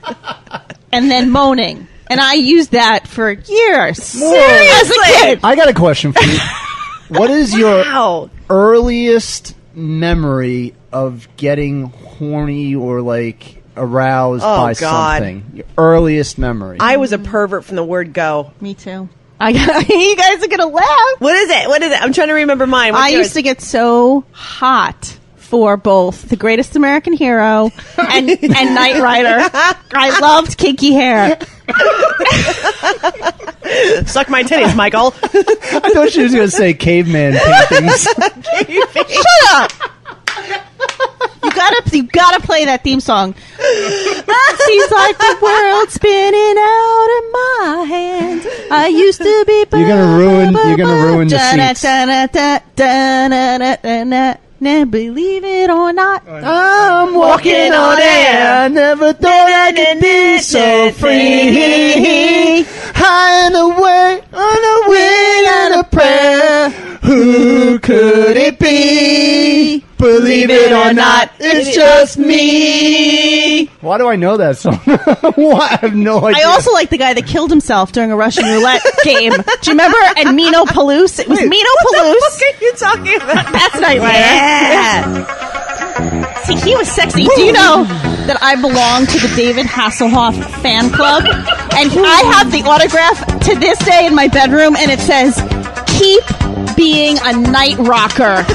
[SPEAKER 2] and then moaning. And I used that for years. As a kid.
[SPEAKER 7] I got a question for you. What is your
[SPEAKER 4] Wow.
[SPEAKER 7] earliest memory of getting horny or like aroused by
[SPEAKER 4] God.
[SPEAKER 7] something? Your earliest memory.
[SPEAKER 4] I was a pervert from the word go.
[SPEAKER 2] Me too. You guys are going to laugh.
[SPEAKER 4] What is it? What is it? I'm trying to remember mine. What's
[SPEAKER 2] I
[SPEAKER 4] yours?
[SPEAKER 2] used to get so hot for both The Greatest American Hero and Knight Rider. I loved kinky hair.
[SPEAKER 4] Suck my titties, Michael.
[SPEAKER 7] I thought she was going to say caveman paintings.
[SPEAKER 2] Shut up! You gotta play that theme song. Seems like the world's spinning out of my hands. I used to be.
[SPEAKER 7] You're gonna ruin the seats.
[SPEAKER 2] Believe it or not,
[SPEAKER 7] I'm walking on air. I never thought I could be so free. High and away on a wing and a prayer. Who could it be? Believe it or not, it's just me. Why do I know that song? Why? I have no idea.
[SPEAKER 2] I also like the guy that killed himself during a Russian roulette game. Do you remember? And Mino Palouse. It was Mino Palouse.
[SPEAKER 4] What are you talking about?
[SPEAKER 2] That's Knight Rider.
[SPEAKER 4] Yeah.
[SPEAKER 2] See, he was sexy. Do you know that I belong to the David Hasselhoff fan club? And I have the autograph to this day in my bedroom, and it says, "Keep being a night rocker."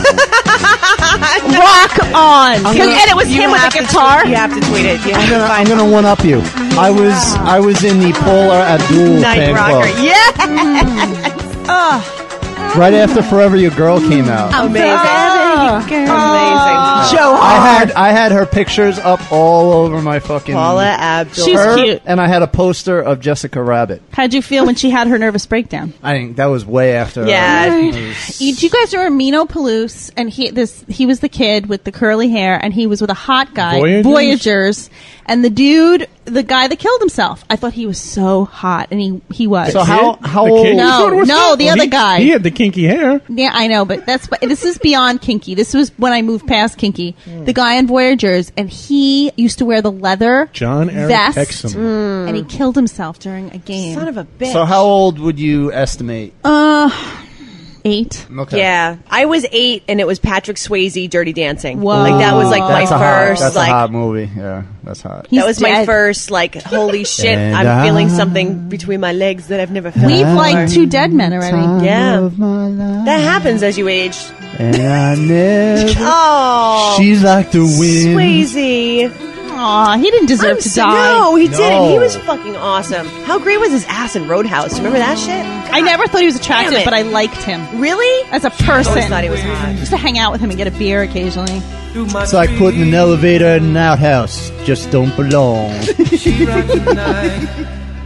[SPEAKER 2] Rock on. And it was him with a guitar.
[SPEAKER 4] You have to tweet it.
[SPEAKER 7] I'm gonna one up you. I was in the Paula Abdul
[SPEAKER 4] Night
[SPEAKER 7] fan
[SPEAKER 4] rocker.
[SPEAKER 7] club.
[SPEAKER 4] Yeah.
[SPEAKER 7] Right after Forever Your Girl came out.
[SPEAKER 4] Amazing. Joe
[SPEAKER 7] I had her pictures up all over my fucking...
[SPEAKER 4] Paula Abdul.
[SPEAKER 2] She's
[SPEAKER 7] her,
[SPEAKER 2] cute.
[SPEAKER 7] And I had a poster of Jessica Rabbit.
[SPEAKER 2] How'd you feel when she had her nervous breakdown?
[SPEAKER 7] I think that was way after.
[SPEAKER 4] Yeah.
[SPEAKER 7] it
[SPEAKER 2] Do
[SPEAKER 7] was-
[SPEAKER 2] you guys remember Mino Palouse? And he was the kid with the curly hair, and he was with a hot guy, Voyagers. And the dude, the guy that killed himself, I thought he was so hot, and he was.
[SPEAKER 7] So how
[SPEAKER 5] The
[SPEAKER 7] old?
[SPEAKER 5] kid?
[SPEAKER 2] No, the other guy.
[SPEAKER 5] He had the kinky hair.
[SPEAKER 2] Yeah, I know, but this is beyond kinky. This was when I moved past kinky. The guy in Voyagers, and he used to wear the leather
[SPEAKER 5] John Eric
[SPEAKER 2] vest,
[SPEAKER 5] Exum.
[SPEAKER 2] and he killed himself during a game.
[SPEAKER 4] Son of a bitch.
[SPEAKER 7] So how old would you estimate?
[SPEAKER 2] 8.
[SPEAKER 7] Okay.
[SPEAKER 4] Yeah, I was 8, and it was Patrick Swayze, Dirty Dancing.
[SPEAKER 2] Whoa.
[SPEAKER 4] Like that was like my
[SPEAKER 7] That's a
[SPEAKER 4] first.
[SPEAKER 7] That's
[SPEAKER 4] like
[SPEAKER 7] a hot movie. Yeah, that's hot.
[SPEAKER 2] He's
[SPEAKER 4] that was my
[SPEAKER 2] dead.
[SPEAKER 4] first. Like holy shit!
[SPEAKER 7] And
[SPEAKER 4] I'm feeling
[SPEAKER 7] I-
[SPEAKER 4] something between my legs that I've never felt.
[SPEAKER 2] We've
[SPEAKER 4] before.
[SPEAKER 2] like 2 dead men already.
[SPEAKER 4] Yeah.
[SPEAKER 7] Of my life.
[SPEAKER 4] That happens as you age.
[SPEAKER 7] And I never.
[SPEAKER 4] Oh,
[SPEAKER 7] She's like the wind.
[SPEAKER 2] Aw,
[SPEAKER 4] Swayze.
[SPEAKER 2] he didn't deserve to die.
[SPEAKER 4] No, he didn't.
[SPEAKER 7] No.
[SPEAKER 4] He was fucking awesome. How great was his ass in Roadhouse? Remember that shit?
[SPEAKER 2] I never thought he was attractive,
[SPEAKER 4] Damn it.
[SPEAKER 2] but I liked him
[SPEAKER 4] Really?
[SPEAKER 2] as a
[SPEAKER 4] I always
[SPEAKER 2] person.
[SPEAKER 4] thought he was hot.
[SPEAKER 2] Just to hang out with him and get a beer occasionally.
[SPEAKER 7] It's like putting an elevator in an outhouse. Just don't belong.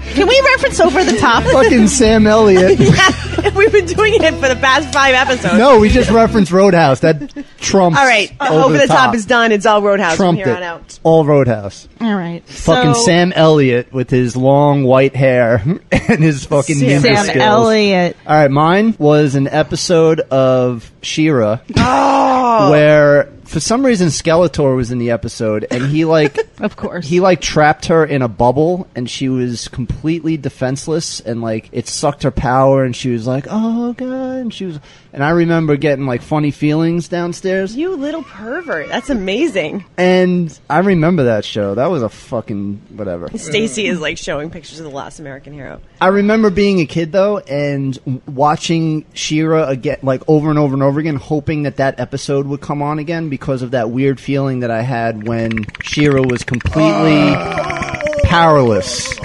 [SPEAKER 2] Can we reference Over the Top?
[SPEAKER 7] Fucking Sam Elliott.
[SPEAKER 4] Yeah, we've been doing it for the past 5 episodes.
[SPEAKER 7] No, we just referenced Roadhouse. That trumps.
[SPEAKER 4] All right, Over the Top is done. It's all Roadhouse
[SPEAKER 7] Trumped
[SPEAKER 4] from here
[SPEAKER 7] it.
[SPEAKER 4] on out.
[SPEAKER 7] It's all Roadhouse.
[SPEAKER 2] All right.
[SPEAKER 7] Fucking
[SPEAKER 2] so,
[SPEAKER 7] Sam Elliott with his long white hair and his fucking ninja
[SPEAKER 2] Sam
[SPEAKER 7] skills.
[SPEAKER 2] Elliott.
[SPEAKER 7] All right, mine was an episode of She-Ra
[SPEAKER 4] Oh.
[SPEAKER 7] where for some reason Skeletor was in the episode and he
[SPEAKER 2] Of course.
[SPEAKER 7] he trapped her in a bubble and she was completely defenseless and it sucked her power and she was like, oh god, and I remember getting funny feelings downstairs.
[SPEAKER 4] You little pervert. That's amazing.
[SPEAKER 7] And I remember that show. That was a fucking whatever.
[SPEAKER 4] Stacy is showing pictures of The Last American Hero.
[SPEAKER 7] I remember being a kid though and watching She-Ra again, over and over and over again, hoping that episode would come on again because of that weird feeling that I had when She-Ra was completely powerless.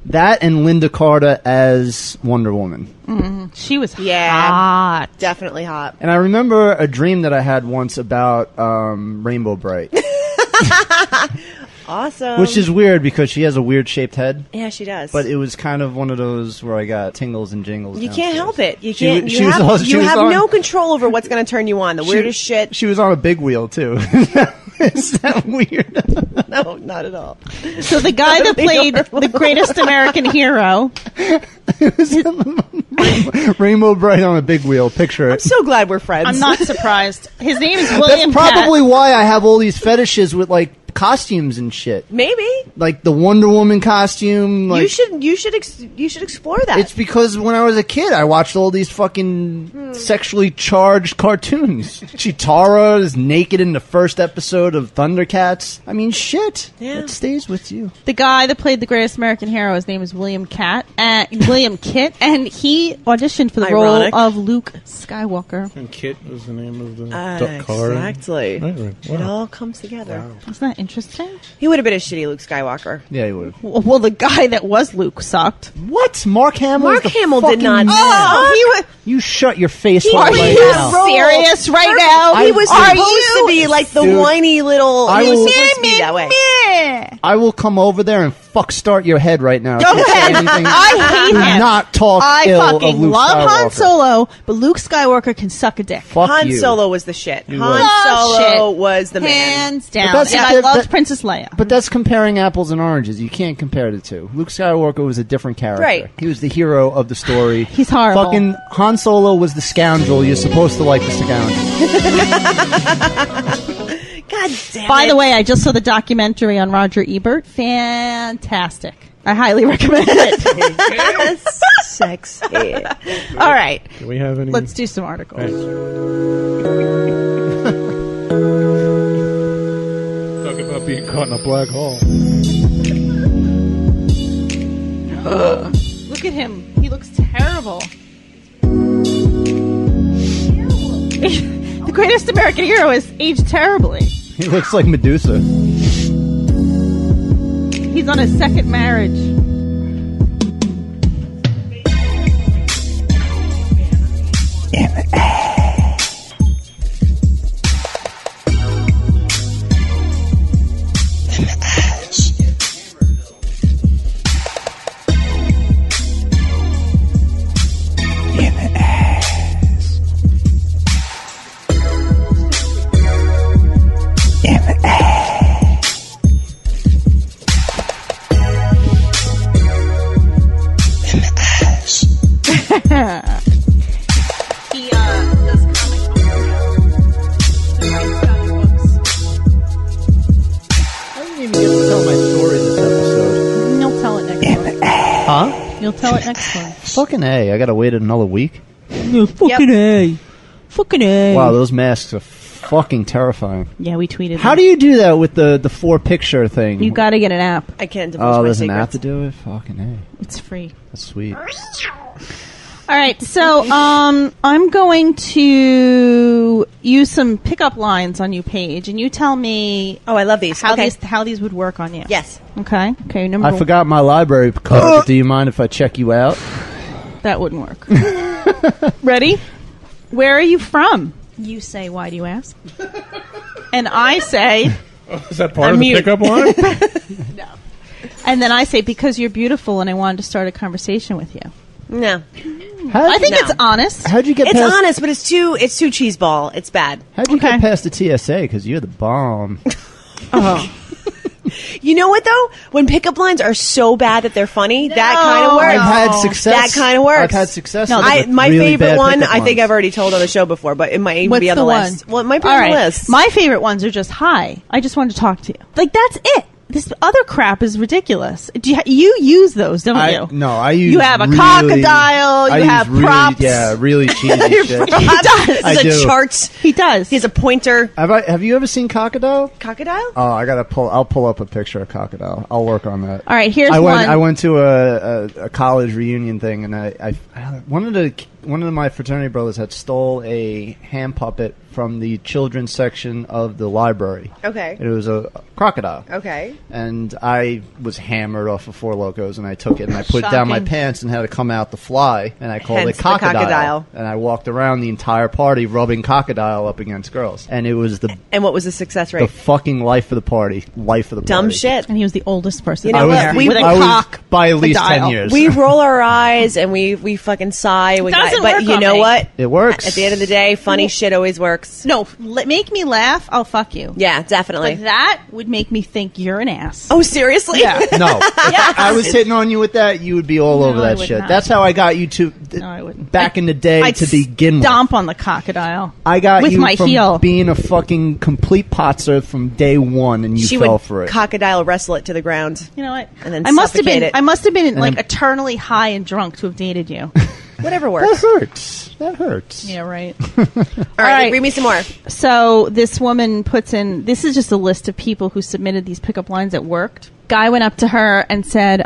[SPEAKER 7] That and Linda Carter as Wonder Woman.
[SPEAKER 2] Mm-hmm. She was
[SPEAKER 4] Yeah.
[SPEAKER 2] hot.
[SPEAKER 4] Definitely hot.
[SPEAKER 7] And I remember a dream that I had once about Rainbow Bright.
[SPEAKER 4] Awesome.
[SPEAKER 7] Which is weird because she has a weird shaped head.
[SPEAKER 4] Yeah, she does.
[SPEAKER 7] But it was kind of one of those where I got tingles and jingles.
[SPEAKER 4] You
[SPEAKER 7] downstairs.
[SPEAKER 4] can't help it. You
[SPEAKER 7] She
[SPEAKER 4] can't.
[SPEAKER 7] was-
[SPEAKER 4] You
[SPEAKER 7] she was
[SPEAKER 4] have,
[SPEAKER 7] on- she
[SPEAKER 4] you
[SPEAKER 7] was
[SPEAKER 4] have
[SPEAKER 7] on-
[SPEAKER 4] no control over what's going to turn you on. The weirdest shit.
[SPEAKER 7] She was on a big wheel too. Is that weird?
[SPEAKER 4] No, not at all.
[SPEAKER 2] So the guy that played the greatest American hero.
[SPEAKER 7] Rainbow Bright on a big wheel. Picture it.
[SPEAKER 4] I'm so glad we're friends.
[SPEAKER 2] I'm not surprised. His name is William
[SPEAKER 7] That's probably
[SPEAKER 2] Catt.
[SPEAKER 7] why I have all these fetishes with costumes and shit.
[SPEAKER 4] Maybe
[SPEAKER 7] Like the Wonder Woman costume.
[SPEAKER 4] you should explore that.
[SPEAKER 7] It's because when I was a kid, I watched all these fucking sexually charged cartoons. Chitara is naked in the first episode of Thundercats. I mean, shit.
[SPEAKER 4] Yeah.
[SPEAKER 7] It stays with you.
[SPEAKER 2] The guy that played the greatest American hero, his name is William Catt. William Kitt. And he auditioned for the
[SPEAKER 4] Ironic.
[SPEAKER 2] role of Luke Skywalker.
[SPEAKER 5] And Kit was the name of the car.
[SPEAKER 4] Exactly.
[SPEAKER 5] Right.
[SPEAKER 4] It
[SPEAKER 5] Wow.
[SPEAKER 4] all comes together.
[SPEAKER 2] Isn't that interesting?
[SPEAKER 4] He would have been a shitty Luke Skywalker.
[SPEAKER 7] Yeah, you would have.
[SPEAKER 2] Well, the guy that was Luke sucked.
[SPEAKER 7] What? Mark Hamill?
[SPEAKER 4] Mark Hamill did not.
[SPEAKER 2] Oh, he was.
[SPEAKER 7] You shut your face
[SPEAKER 4] He
[SPEAKER 7] right
[SPEAKER 2] Are
[SPEAKER 4] was
[SPEAKER 2] you
[SPEAKER 7] now.
[SPEAKER 4] role.
[SPEAKER 2] serious right now?
[SPEAKER 4] He was
[SPEAKER 2] Are
[SPEAKER 4] supposed
[SPEAKER 2] you?
[SPEAKER 4] to be like the
[SPEAKER 7] Dude,
[SPEAKER 4] whiny little.
[SPEAKER 7] I
[SPEAKER 4] He was
[SPEAKER 7] will-
[SPEAKER 4] supposed to be that way.
[SPEAKER 7] I will come over there and start your head right now.
[SPEAKER 2] Go
[SPEAKER 7] If you say
[SPEAKER 2] ahead.
[SPEAKER 7] anything-
[SPEAKER 2] I hate
[SPEAKER 7] Do
[SPEAKER 2] him.
[SPEAKER 7] not talk
[SPEAKER 2] I
[SPEAKER 7] ill of
[SPEAKER 2] fucking
[SPEAKER 7] Luke
[SPEAKER 2] love Han
[SPEAKER 7] Skywalker.
[SPEAKER 2] Solo, but Luke Skywalker can suck a dick.
[SPEAKER 7] Fuck
[SPEAKER 4] Han
[SPEAKER 7] you.
[SPEAKER 4] Solo was the shit.
[SPEAKER 7] You
[SPEAKER 4] Han
[SPEAKER 7] would.
[SPEAKER 4] Solo
[SPEAKER 2] Shit.
[SPEAKER 4] was the man.
[SPEAKER 2] Hands down.
[SPEAKER 7] that's-
[SPEAKER 2] And I
[SPEAKER 7] that-
[SPEAKER 2] loved
[SPEAKER 7] that-
[SPEAKER 2] Princess Leia.
[SPEAKER 7] But that's comparing apples and oranges. You can't compare the two. Luke Skywalker was a different character.
[SPEAKER 4] Right.
[SPEAKER 7] He was the hero of the story.
[SPEAKER 2] He's horrible.
[SPEAKER 7] Fucking Han Solo was the scoundrel. You're supposed to like the scoundrel.
[SPEAKER 4] God damn
[SPEAKER 2] By
[SPEAKER 4] it.
[SPEAKER 2] the way, I just saw the documentary on Roger Ebert. Fantastic. I highly recommend it.
[SPEAKER 4] Sexy.
[SPEAKER 2] All right.
[SPEAKER 5] Do we have any?
[SPEAKER 2] Let's do some articles.
[SPEAKER 5] Talk about being caught in a black hole.
[SPEAKER 2] Look at him. He looks terrible. The greatest American hero is aged terribly.
[SPEAKER 7] He looks like Medusa.
[SPEAKER 2] He's on his second marriage. He does comic books now. He writes comic books.
[SPEAKER 7] I didn't even get to tell my story this episode.
[SPEAKER 2] You'll tell it next one.
[SPEAKER 7] Huh?
[SPEAKER 2] You'll tell it next one.
[SPEAKER 7] Fucking A. I gotta wait another week.
[SPEAKER 2] Fucking A. Fucking A.
[SPEAKER 7] Wow, those masks are fucking terrifying.
[SPEAKER 2] Yeah, we tweeted.
[SPEAKER 7] How
[SPEAKER 2] that.
[SPEAKER 7] do you do that with the four picture thing?
[SPEAKER 2] You got to get an app.
[SPEAKER 4] I can't divulge
[SPEAKER 7] Oh,
[SPEAKER 4] my
[SPEAKER 7] there's an
[SPEAKER 4] secrets.
[SPEAKER 7] app to do it? Fucking A.
[SPEAKER 2] It's free.
[SPEAKER 7] That's sweet.
[SPEAKER 2] All right, so I'm going to use some pickup lines on you, Paige, and you tell me
[SPEAKER 4] Oh, I love these.
[SPEAKER 2] how
[SPEAKER 4] Okay.
[SPEAKER 2] these would work on you.
[SPEAKER 4] Yes.
[SPEAKER 2] Okay. Okay. Number
[SPEAKER 7] I
[SPEAKER 2] one.
[SPEAKER 7] forgot my library card. Do you mind if I check you out?
[SPEAKER 2] That wouldn't work. Ready? Where are you from? You say, why do you ask? And I say...
[SPEAKER 5] Is that part of the pickup line?
[SPEAKER 2] No. And then I say, because you're beautiful and I wanted to start a conversation with you.
[SPEAKER 4] No.
[SPEAKER 2] I think it's honest.
[SPEAKER 7] How'd you get
[SPEAKER 4] It's
[SPEAKER 7] past...
[SPEAKER 4] honest, but it's too cheeseball. It's bad.
[SPEAKER 7] How'd you get past the TSA? Because you're the bomb.
[SPEAKER 4] Oh. You know what, though? When pickup lines are so bad that they're funny, that kind of works.
[SPEAKER 7] I've had success.
[SPEAKER 4] That kind of works.
[SPEAKER 7] I've had success.
[SPEAKER 2] No,
[SPEAKER 7] with
[SPEAKER 4] my
[SPEAKER 7] really
[SPEAKER 4] favorite
[SPEAKER 7] bad
[SPEAKER 4] one,
[SPEAKER 7] pickup
[SPEAKER 4] I think
[SPEAKER 7] lines.
[SPEAKER 4] I've already told on the show before, but it might even
[SPEAKER 2] What's
[SPEAKER 4] be on the list.
[SPEAKER 2] one?
[SPEAKER 4] Well, it might be
[SPEAKER 2] All
[SPEAKER 4] on
[SPEAKER 2] right.
[SPEAKER 4] the list.
[SPEAKER 2] My favorite ones are just, hi, I just wanted to talk to you. Like, that's it. This other crap is ridiculous. You use those, don't you?
[SPEAKER 7] No, I use.
[SPEAKER 2] You have a
[SPEAKER 7] really,
[SPEAKER 2] crocodile.
[SPEAKER 7] I
[SPEAKER 2] You
[SPEAKER 7] use
[SPEAKER 2] have
[SPEAKER 7] really,
[SPEAKER 2] props.
[SPEAKER 7] Yeah, really cheesy shit.
[SPEAKER 2] He does.
[SPEAKER 7] I
[SPEAKER 4] He's
[SPEAKER 7] do.
[SPEAKER 4] a charts.
[SPEAKER 2] He does.
[SPEAKER 4] He has a pointer.
[SPEAKER 7] Have you ever seen Crocodile?
[SPEAKER 4] Crocodile?
[SPEAKER 7] Oh, I'll pull up a picture of Crocodile. I'll work on that.
[SPEAKER 2] All right, here's
[SPEAKER 7] I
[SPEAKER 2] one.
[SPEAKER 7] went to a college reunion thing, and I one of my fraternity brothers had stole a hand puppet from the children's section of the library.
[SPEAKER 4] Okay.
[SPEAKER 7] It was a crocodile.
[SPEAKER 4] Okay.
[SPEAKER 7] And I was hammered off of Four Locos, and I took it and I put it down my pants and had it come out to fly, and I called
[SPEAKER 4] Hence
[SPEAKER 7] it
[SPEAKER 4] the
[SPEAKER 7] Crocodile.
[SPEAKER 4] crocodile.
[SPEAKER 7] And I walked around the entire party rubbing Crocodile up against girls, and it was the
[SPEAKER 4] And what was the success
[SPEAKER 7] the
[SPEAKER 4] rate?
[SPEAKER 7] fucking life of the party.
[SPEAKER 4] Dumb
[SPEAKER 7] party.
[SPEAKER 4] shit.
[SPEAKER 2] And he was the oldest person
[SPEAKER 4] You know
[SPEAKER 7] I was,
[SPEAKER 4] what?
[SPEAKER 2] there with a
[SPEAKER 7] I was
[SPEAKER 2] cock.
[SPEAKER 7] by at least
[SPEAKER 2] dial.
[SPEAKER 7] 10 years.
[SPEAKER 4] We roll our eyes and we fucking sigh.
[SPEAKER 2] Doesn't
[SPEAKER 4] But
[SPEAKER 2] work
[SPEAKER 4] you
[SPEAKER 2] on
[SPEAKER 4] know
[SPEAKER 2] me.
[SPEAKER 4] what?
[SPEAKER 7] It works.
[SPEAKER 4] At the end of the day, funny shit always works.
[SPEAKER 2] No, make me laugh, I'll fuck you.
[SPEAKER 4] Yeah, definitely.
[SPEAKER 2] But that would make me think you're an ass.
[SPEAKER 4] Oh, seriously?
[SPEAKER 2] Yeah.
[SPEAKER 7] No. If I was hitting on you with that, you would be all over
[SPEAKER 2] I
[SPEAKER 7] that
[SPEAKER 2] would
[SPEAKER 7] shit.
[SPEAKER 2] not.
[SPEAKER 7] That's how I got you to
[SPEAKER 2] No, I wouldn't.
[SPEAKER 7] back in the day
[SPEAKER 2] I'd
[SPEAKER 7] to begin with.
[SPEAKER 2] stomp on the crocodile.
[SPEAKER 7] I got
[SPEAKER 2] with
[SPEAKER 7] you
[SPEAKER 2] my
[SPEAKER 7] from
[SPEAKER 2] heel.
[SPEAKER 7] being a fucking complete potser from day one, and you
[SPEAKER 4] She
[SPEAKER 7] fell
[SPEAKER 4] would
[SPEAKER 7] for it.
[SPEAKER 4] crocodile wrestle it to the ground.
[SPEAKER 2] You know what?
[SPEAKER 4] And then
[SPEAKER 2] I must have
[SPEAKER 4] suffocate
[SPEAKER 2] been.
[SPEAKER 4] it.
[SPEAKER 2] I must have been like
[SPEAKER 7] then-
[SPEAKER 2] eternally high and drunk to have dated you.
[SPEAKER 4] Whatever
[SPEAKER 7] That
[SPEAKER 4] works.
[SPEAKER 7] hurts. That hurts.
[SPEAKER 2] Yeah, right.
[SPEAKER 4] All right,
[SPEAKER 2] right.
[SPEAKER 4] read me some more.
[SPEAKER 2] So this woman puts in. This is just a list of people who submitted these pickup lines that worked. Guy went up to her and said,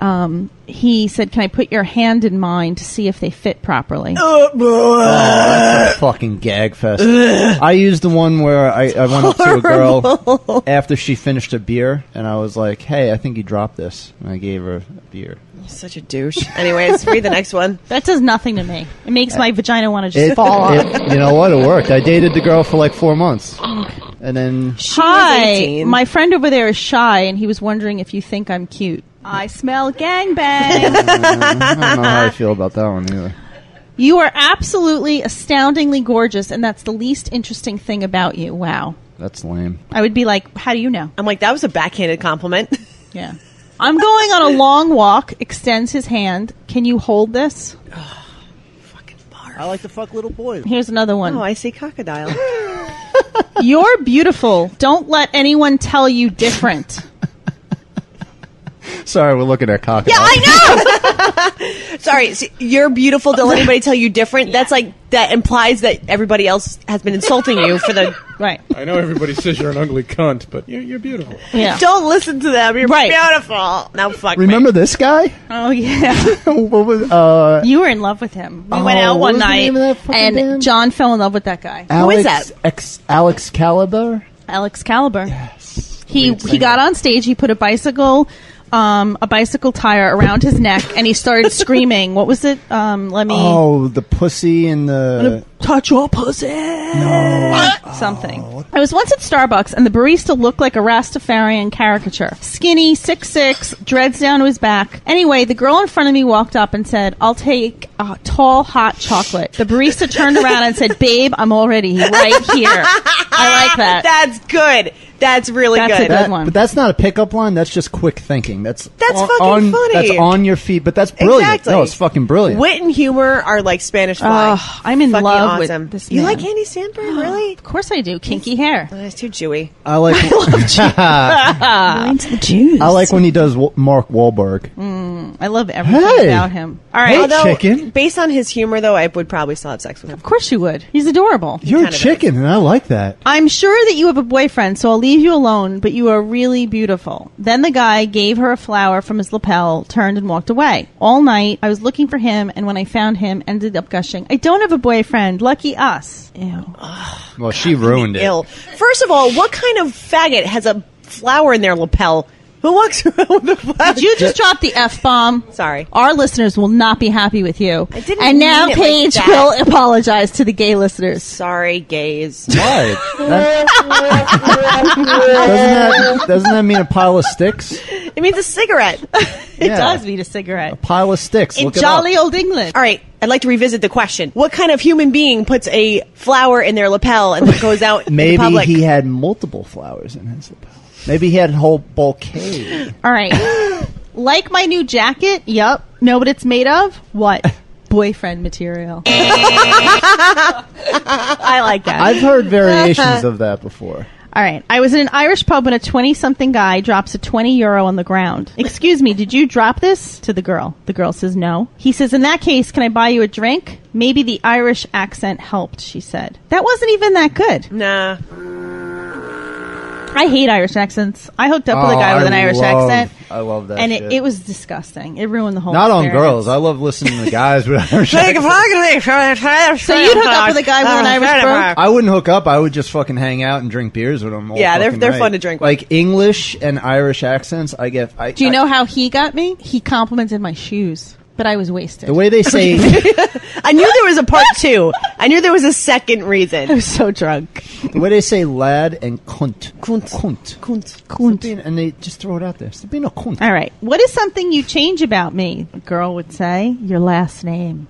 [SPEAKER 2] he said, "Can I put your hand in mine to see if they fit properly?"
[SPEAKER 7] Oh, that's a fucking gag fest. I used the one where I went up to a girl after she finished a beer, and I was like, "Hey, I think you dropped this," and I gave her a beer.
[SPEAKER 4] You're such a douche. Anyways, read the next one.
[SPEAKER 2] That does nothing to me. It makes my vagina want to just fall off.
[SPEAKER 7] You know what? It worked. I dated the girl for like 4 months, and then
[SPEAKER 4] She was
[SPEAKER 2] Hi,
[SPEAKER 4] 18.
[SPEAKER 2] my friend over there is shy, and he was wondering if you think I'm cute. I smell gangbang.
[SPEAKER 7] I don't know how I feel about that one either.
[SPEAKER 2] You are absolutely astoundingly gorgeous, and that's the least interesting thing about you. Wow.
[SPEAKER 7] That's lame.
[SPEAKER 2] I would be like, how do you know?
[SPEAKER 4] I'm like, that was a backhanded compliment.
[SPEAKER 2] Yeah. I'm going on a long walk, extends his hand. Can you hold this?
[SPEAKER 4] Fucking barf.
[SPEAKER 3] I like to fuck little boys.
[SPEAKER 2] Here's another one.
[SPEAKER 4] Oh, I see crocodile.
[SPEAKER 2] You're beautiful. Don't let anyone tell you different.
[SPEAKER 7] Sorry, we're looking at cock.
[SPEAKER 4] Yeah, I know. Sorry, see, you're beautiful. Don't let anybody tell you different. That's like that implies that everybody else has been insulting you for the.
[SPEAKER 2] Right.
[SPEAKER 5] I know everybody says you're an ugly cunt, but you're beautiful.
[SPEAKER 2] Yeah.
[SPEAKER 4] Don't listen to them. You're
[SPEAKER 2] Right.
[SPEAKER 4] beautiful. Now fuck
[SPEAKER 7] Remember this guy?
[SPEAKER 2] Oh, yeah.
[SPEAKER 7] What was
[SPEAKER 2] You were in love with him. We went out
[SPEAKER 7] what
[SPEAKER 2] one
[SPEAKER 7] was the
[SPEAKER 2] night,
[SPEAKER 7] name of that fucking
[SPEAKER 2] and
[SPEAKER 7] band?
[SPEAKER 2] John fell in love with that guy.
[SPEAKER 7] Alex,
[SPEAKER 4] is that?
[SPEAKER 7] Alex Caliber?
[SPEAKER 2] Alex Caliber.
[SPEAKER 7] Yes.
[SPEAKER 2] He got on stage. He put a bicycle tire around his neck, and he started screaming. What was it? Let me
[SPEAKER 7] Oh, the pussy and the...
[SPEAKER 2] touch your pussy.
[SPEAKER 7] No.
[SPEAKER 2] Something. I was once at Starbucks, and the barista looked like a Rastafarian caricature. Skinny, 6'6", dreads down to his back. Anyway, the girl in front of me walked up and said, "I'll take a tall, hot chocolate." The barista turned around and said, "Babe, I'm already right here." I like that.
[SPEAKER 4] That's good. That's really
[SPEAKER 2] That's
[SPEAKER 4] good.
[SPEAKER 2] a good one.
[SPEAKER 7] But that's not a pickup line. That's just quick thinking. That's
[SPEAKER 4] fucking funny.
[SPEAKER 7] That's on your feet, but that's brilliant.
[SPEAKER 4] Exactly.
[SPEAKER 7] No, it's fucking brilliant.
[SPEAKER 4] Wit and humor are like Spanish fly.
[SPEAKER 2] Oh, I'm in
[SPEAKER 4] Fucking
[SPEAKER 2] love
[SPEAKER 4] awesome.
[SPEAKER 2] with this
[SPEAKER 4] You
[SPEAKER 2] man.
[SPEAKER 4] like Andy Samberg, really?
[SPEAKER 2] Of course I do. Kinky hair.
[SPEAKER 4] Oh, it's too Jewy.
[SPEAKER 7] I like.
[SPEAKER 2] Mine's the Jews.
[SPEAKER 7] I like when he does Mark Wahlberg.
[SPEAKER 2] I love everything
[SPEAKER 7] Hey.
[SPEAKER 2] about him. All right.
[SPEAKER 7] Hey,
[SPEAKER 4] Although,
[SPEAKER 7] chicken.
[SPEAKER 4] based on his humor, though, I would probably still have sex with him.
[SPEAKER 2] Of course you would. He's adorable.
[SPEAKER 7] You're a
[SPEAKER 4] kind of
[SPEAKER 7] chicken, and I like that.
[SPEAKER 2] I'm sure that you have a boyfriend, so I'll leave you alone, but you are really beautiful. Then the guy gave her a flower from his lapel, turned and walked away. All night, I was looking for him, and when I found him, ended up gushing, "I don't have a boyfriend. Lucky us." Ew.
[SPEAKER 7] Well, she ruined it.
[SPEAKER 4] Ill. First of all, what kind of faggot has a flower in their lapel? Who walks around with a flower?
[SPEAKER 2] Did you just drop the F-bomb?
[SPEAKER 4] Sorry.
[SPEAKER 2] Our listeners will not be happy with you.
[SPEAKER 4] I didn't
[SPEAKER 2] and now
[SPEAKER 4] mean it
[SPEAKER 2] Paige
[SPEAKER 4] like
[SPEAKER 2] will
[SPEAKER 4] that.
[SPEAKER 2] apologize to the gay listeners.
[SPEAKER 4] Sorry, gays.
[SPEAKER 7] Why? Doesn't that mean a pile of sticks?
[SPEAKER 4] It means a cigarette.
[SPEAKER 2] It does mean a cigarette.
[SPEAKER 7] A pile of sticks.
[SPEAKER 2] In
[SPEAKER 7] Look it
[SPEAKER 2] jolly
[SPEAKER 7] up.
[SPEAKER 2] old England.
[SPEAKER 4] All right, I'd like to revisit the question. What kind of human being puts a flower in their lapel and then goes out in the
[SPEAKER 7] Maybe
[SPEAKER 4] public?
[SPEAKER 7] he had multiple flowers in his lapel. Maybe he had a whole bouquet.
[SPEAKER 2] All right. Like my new jacket? Yup. Know what it's made of? What? Boyfriend material. I like that.
[SPEAKER 7] I've heard variations of that before.
[SPEAKER 2] All right. I was in an Irish pub when a 20-something guy drops a €20 on the ground. Excuse me, did you drop this? To the girl. The girl says no. He says, in that case, can I buy you a drink? Maybe the Irish accent helped, she said. That wasn't even that good.
[SPEAKER 4] Nah.
[SPEAKER 2] I hate Irish accents. I hooked up with a guy with an Irish accent.
[SPEAKER 7] I love that
[SPEAKER 2] And
[SPEAKER 7] shit.
[SPEAKER 2] it was disgusting. It ruined the whole
[SPEAKER 7] Not on
[SPEAKER 2] experience.
[SPEAKER 7] girls. I love listening to guys with Irish accents.
[SPEAKER 2] So you'd hook up with a guy with an Irish girl?
[SPEAKER 7] I wouldn't hook up. I would just fucking hang out and drink beers with them. All
[SPEAKER 4] Yeah, they're
[SPEAKER 7] fucking
[SPEAKER 4] they're
[SPEAKER 7] night.
[SPEAKER 4] fun to drink with.
[SPEAKER 7] Like English and Irish accents, I get.
[SPEAKER 2] Do you know how he got me? He complimented my shoes, but I was wasted.
[SPEAKER 7] the way they say?
[SPEAKER 4] I knew there was a part two. I knew there was a second
[SPEAKER 2] I
[SPEAKER 4] reason.
[SPEAKER 2] was so drunk.
[SPEAKER 7] The way they say lad and cunt.
[SPEAKER 4] Kunt.
[SPEAKER 7] Cunt.
[SPEAKER 4] Kunt.
[SPEAKER 7] Cunt. And they just throw it out there. Stop being a cunt.
[SPEAKER 2] All right. What is something you change about me? A girl would say, your last name.